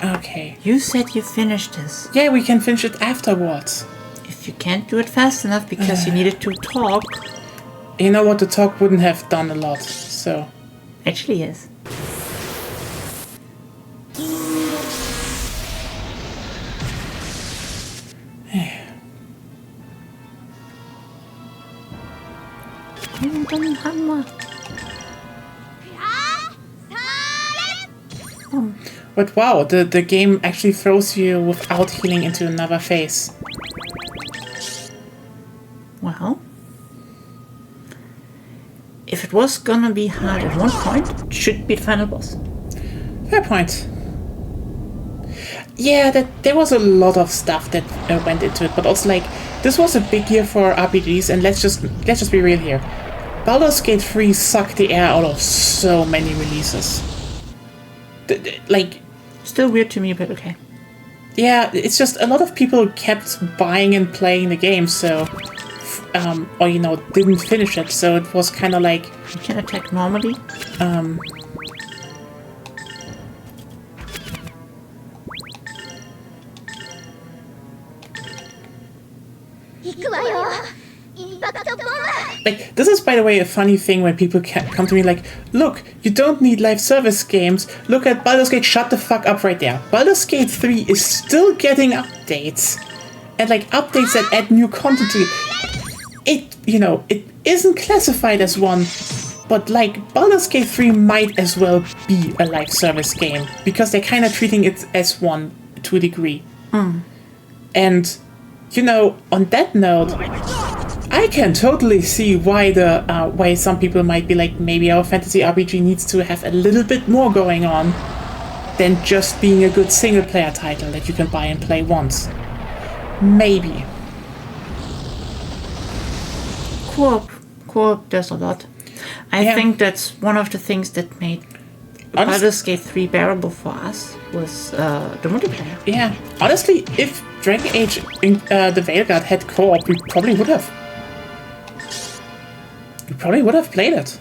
Okay. You said you finished this. Yeah, we can finish it afterwards. If you can't do it fast enough because you needed to talk. You know what? The talk wouldn't have done a lot, so... Actually, yes. Hammer. But wow, the game actually throws you without healing into another phase. Well, if it was gonna be hard at one point, it should be the final boss. Fair point. Yeah, there was a lot of stuff that went into it, but also like this was a big year for RPGs, and let's just be real here. Baldur's Gate 3 sucked the air out of so many releases. Like, still weird to me, but okay. Yeah, it's just a lot of people kept buying and playing the game, so or didn't finish it, so it was kind of like you can attack normally. Like, this is, by the way, a funny thing when people come to me like, look, you don't need live service games. Look at Baldur's Gate. Shut the fuck up right there. Baldur's Gate 3 is still getting updates. And, like, updates that add new content to it. It isn't classified as one. But, like, Baldur's Gate 3 might as well be a live service game. Because they're kind of treating it as one to a degree. And, on that note... I can totally see why why some people might be like, maybe our fantasy RPG needs to have a little bit more going on than just being a good single-player title that you can buy and play once. Maybe. Co-op does a lot. I think that's one of the things that made Baldur's Gate 3 bearable for us was the multiplayer. Yeah. Honestly, if Dragon Age the Veilguard had co-op, we probably would have. We probably would have played it.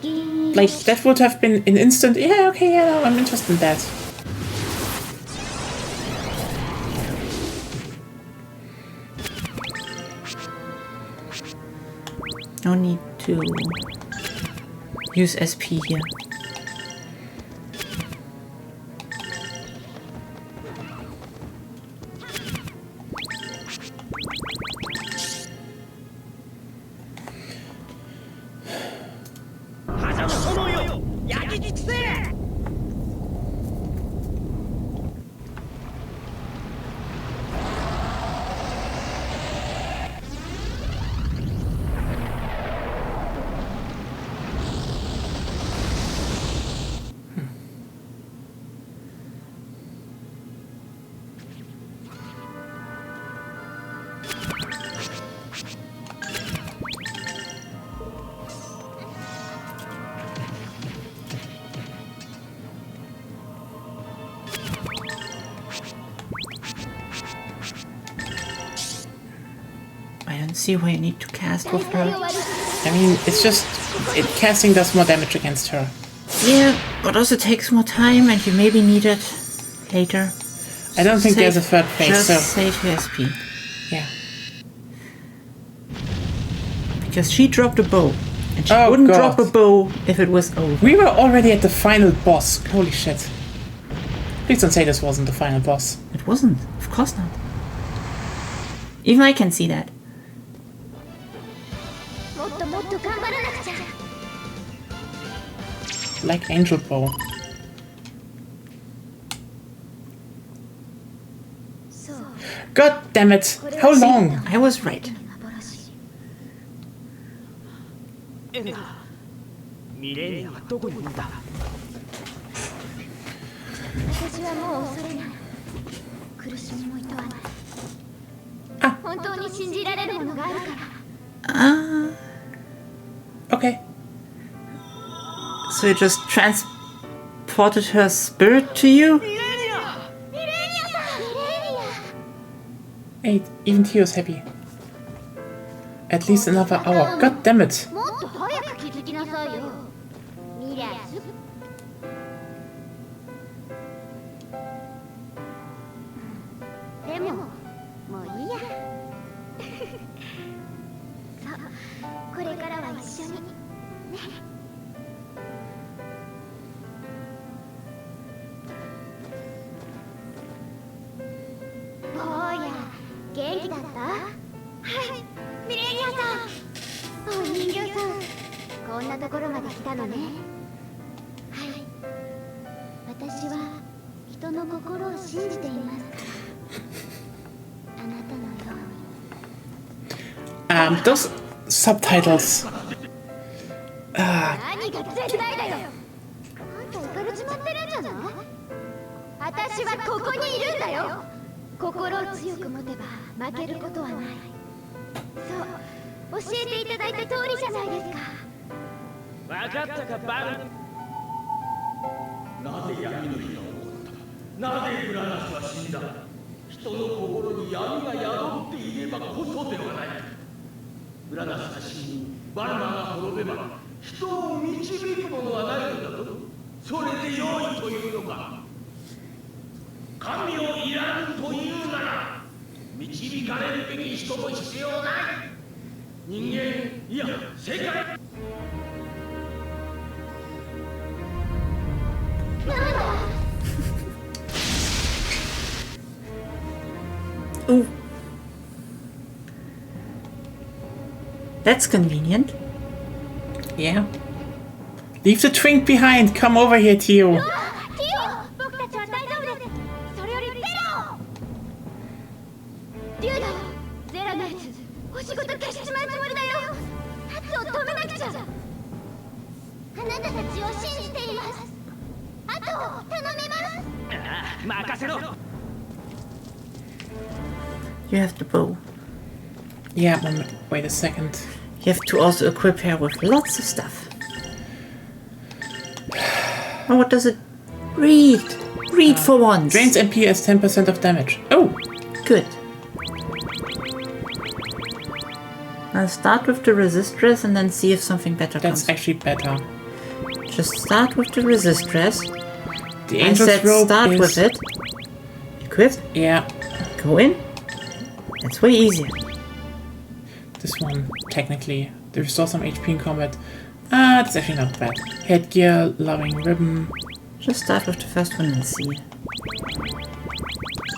Like, that would have been an instant, I'm interested in that. No need to use SP here. I don't see why you need to cast with her. I mean, it's just... casting does more damage against her. Yeah, but also takes more time and you maybe need it later. I don't think there's a third phase, just so... save your SP. Yeah. Because she dropped a bow. And she Oh, wouldn't God. drop a bow if it was over. We were already at the final boss. Holy shit. Please don't say this wasn't the final boss. It wasn't. Of course not. Even I can see that. もっともっと頑張らなくちゃ Like Angel Bow. そう God damn it! How long? I was right. 幻ミレーニアはどこにいるんだ。私はもう恐れない苦しみも厭わないあ本当に信じられるものがあるから Okay. So you just transported her spirit to you? ミレーニアさんミレーニ Hey, even Tio's happy. At least another hour. God damn it. アもっと早く気づきなさいよミラスでももういいやそうこれからは一緒にね坊や元気だったはいミレーニアさんお人形さんこんなところまで来たのねはい私は人の心を信じていますあなたのように Those subtitles. 何が絶対だよあんた浮かれちまってるんじゃない私はここにいるんだよ心を強く持てば負けることはないそう教えていただいた通りじゃないですか分かったかバル。なぜ闇の日が起こったなぜグラナスは死んだ人の心に闇が宿っていればこそではないグラナスが死にバルマが滅べば人を導くものはないのだぞそれで良いというのか神をいらぬというなら導かれるべき人も必要ない人間いや世界Ooh. That's convenient. Yeah. Leave the twink behind. Come over here, Tio. ティオ僕たちは大丈夫ですそれよりゼロデューダゼラのやつお仕事消しちまうつもりだよ発を止めなくちゃあなたたちを信じていますあとを頼みます任せろ You have the bow. Yeah, wait a second. You have to also equip her with lots of stuff. Oh, what does it read? Read for once. Drains MP as 10% of damage. Oh! Good. Now start with the resistress and then see if something better That's comes. actually better. Just start with the resistress. The I Angel's said Robe start is... with it. Equip. Yeah. Go in. That's way easier. This one, technically. They restore some HP in combat. That's actually not bad. Headgear, loving ribbon. Just start with the first one and see.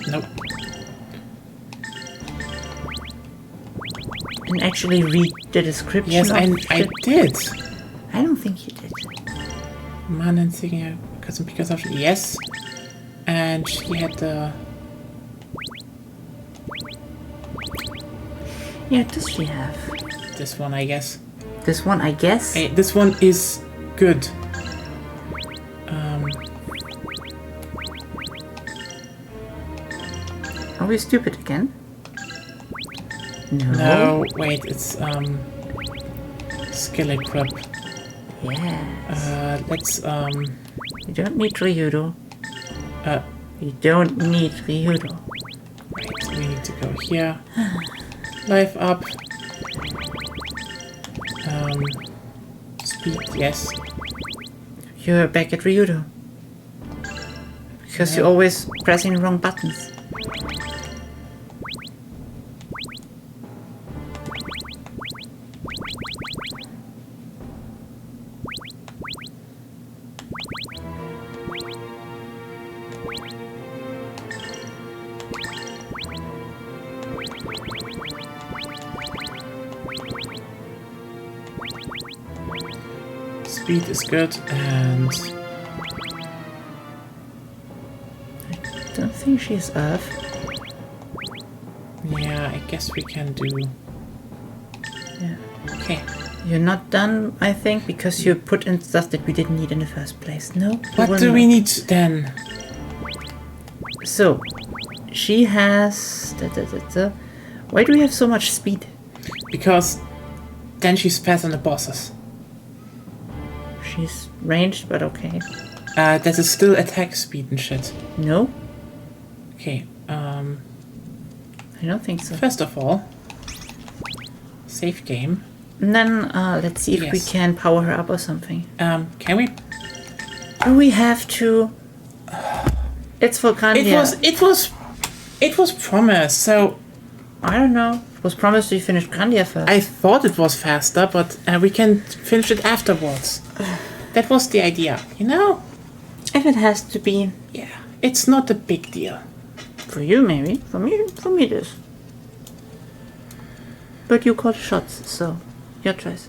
Nope. And actually read the description. Yes, I did. I don't think you did. Man insignia, custom Picas option. Yes. And she had the. Yeah, does she have? This one, I guess. This one, I guess? Hey, this one is good. Are we stupid again? No. No, wait, it's skill equip. Yes. Let's You don't need Ryudo. uh You don't need Ryudo. wait, we need to go here. Life up. Speed, yes. You're back at Ryudo. Because you're always pressing the wrong buttons. Speed is good, and Don't think she's Earth. yeah, I guess we can do. Yeah. Okay. You're not done, I think, because you put in stuff that we didn't need in the first place. No? What do we need then? So, she has... Why do we have so much speed? Because then she's fast on the bosses. She's ranged, but okay. That is still attack speed and shit. No? Okay. I don't think so. First of all, save game. And then, let's see if we Yes. can power her up or something. Can we? Do we have to... It's for Grandia. It was promised, so I don't know. It was promised we finish Grandia first. I thought it was faster, but we can finish it afterwards. That was the idea, you know? If it has to be. Yeah, it's not a big deal. For you, maybe. For me it is. But you called shots, so your choice.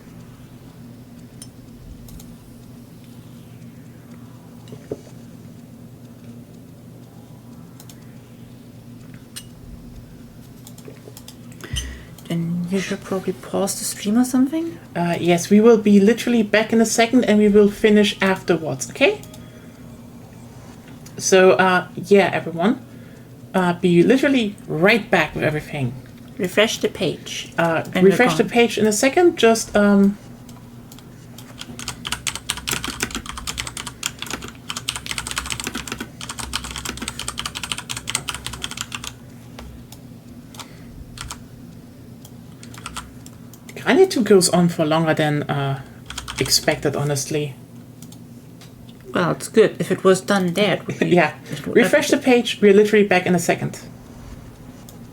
Then you should probably pause the stream or something. Yes, we will be literally back in a second and we will finish afterwards, okay? So, yeah, everyone. Be literally right back with everything. Refresh the page. And Refresh we're the gone. page in a second, just, Grandia 2 goes on for longer than expected, honestly. Well, it's good. If it was done there, it would be... Yeah. it would- Refresh the page. We're literally back in a second.